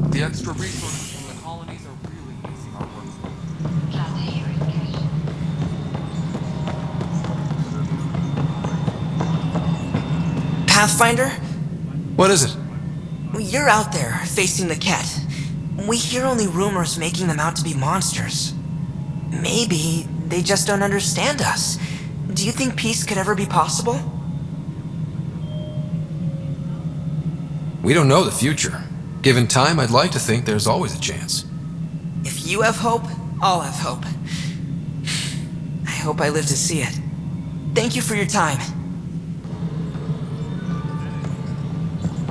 The extra resources from the colonies are really easing our workload. Pathfinder? What is it? You're out there, facing the Ket. We hear only rumors making them out to be monsters. Maybe they just don't understand us. Do you think peace could ever be possible? We don't know the future. Given time, I'd like to think there's always a chance. If you have hope, I'll have hope. I hope I live to see it. Thank you for your time.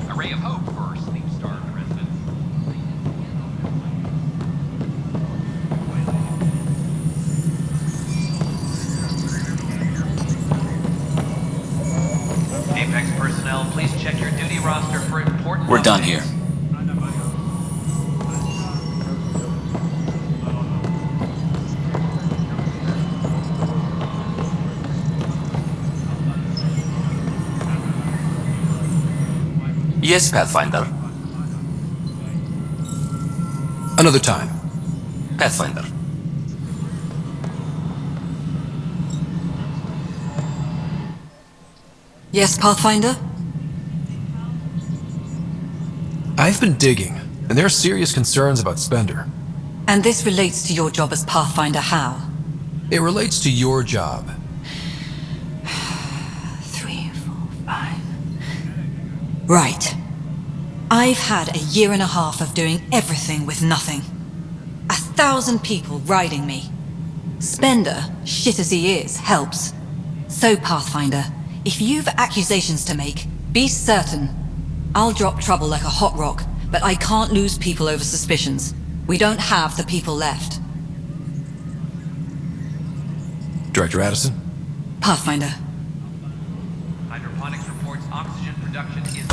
A ray of hope for sleep-starved residents. Apex personnel, please check your duty roster for important We're done updates. here. Yes, Pathfinder. Another time. Pathfinder. Yes, Pathfinder? I've been digging, and there are serious concerns about Spender. And this relates to your job as Pathfinder how? It relates to your job. 3, 4, 5. Right. I've had a year and a half of doing everything with nothing. 1,000 people riding me. Spender, shit as he is, helps. So, Pathfinder, if you've accusations to make, be certain. I'll drop trouble like a hot rock, but I can't lose people over suspicions. We don't have the people left. Director Addison? Pathfinder. Hydroponics reports oxygen production is...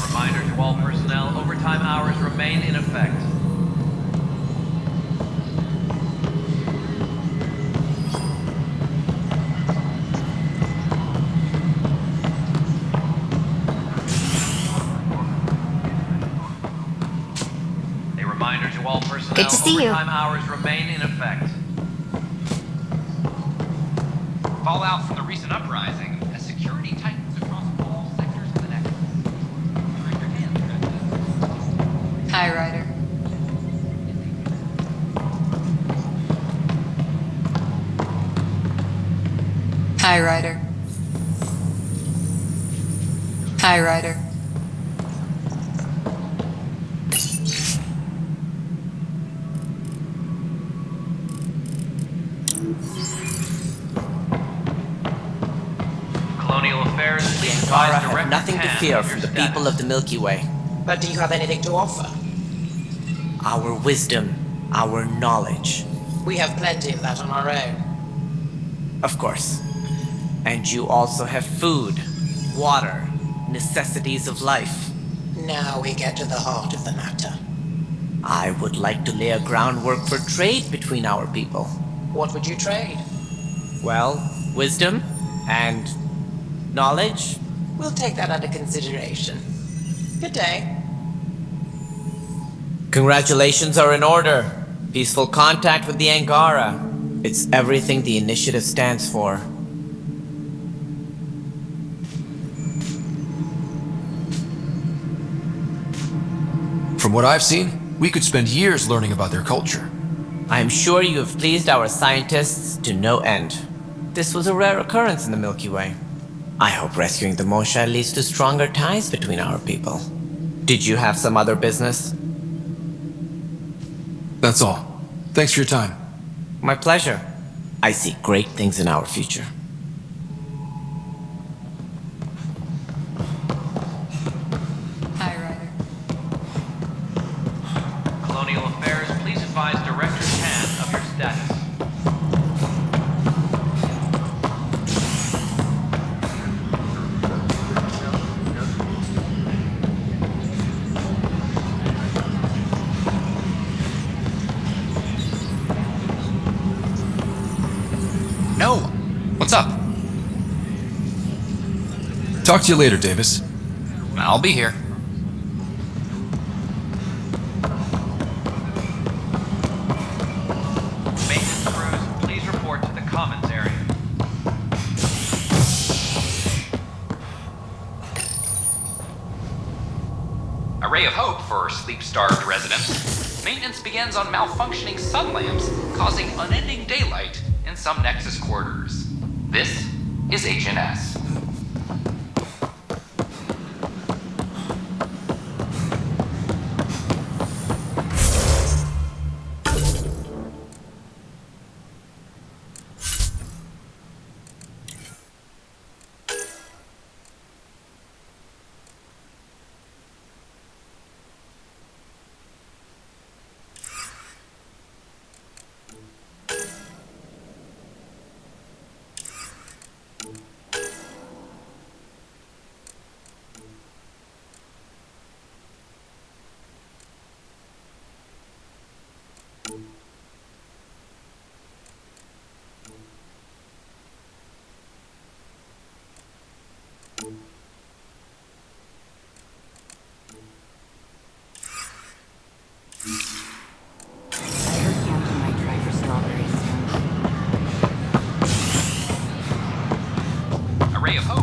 Reminder to all personnel, overtime hours remain in effect. A reminder to all personnel, Good to see you. overtime hours remain in effect. Fallout from the recent uprising as security tightens across all sectors of the Nexus. Hi, Ryder. Hi, Ryder. Hi, Ryder. Colonial Affairs, please Angara advise have direct nothing to hand fear of from your the people of the Milky Way. But do you have anything to offer? Our wisdom, our knowledge. We have plenty of that on our own. Of course. And you also have food, water, necessities of life. Now we get to the heart of the matter. I would like to lay a groundwork for trade between our people. What would you trade? Well, wisdom and knowledge. We'll take that under consideration. Good day. Congratulations are in order. Peaceful contact with the Angara. It's everything the initiative stands for. From what I've seen, we could spend years learning about their culture. I am sure you have pleased our scientists to no end. This was a rare occurrence in the Milky Way. I hope rescuing the Mosha leads to stronger ties between our people. Did you have some other business? That's all. Thanks for your time. My pleasure. I see great things in our future. Hi, Ryder. Colonial Affairs, please advise Director Chan of your status. No! What's up? Talk to you later, Davis. I'll be here. Maintenance crews, please report to the commons area. A ray of hope for sleep-starved residents. Maintenance begins on malfunctioning sun lamps, causing unending daylight in some Nexus quarters. This is HNS. might try for strawberries soon. A ray of hope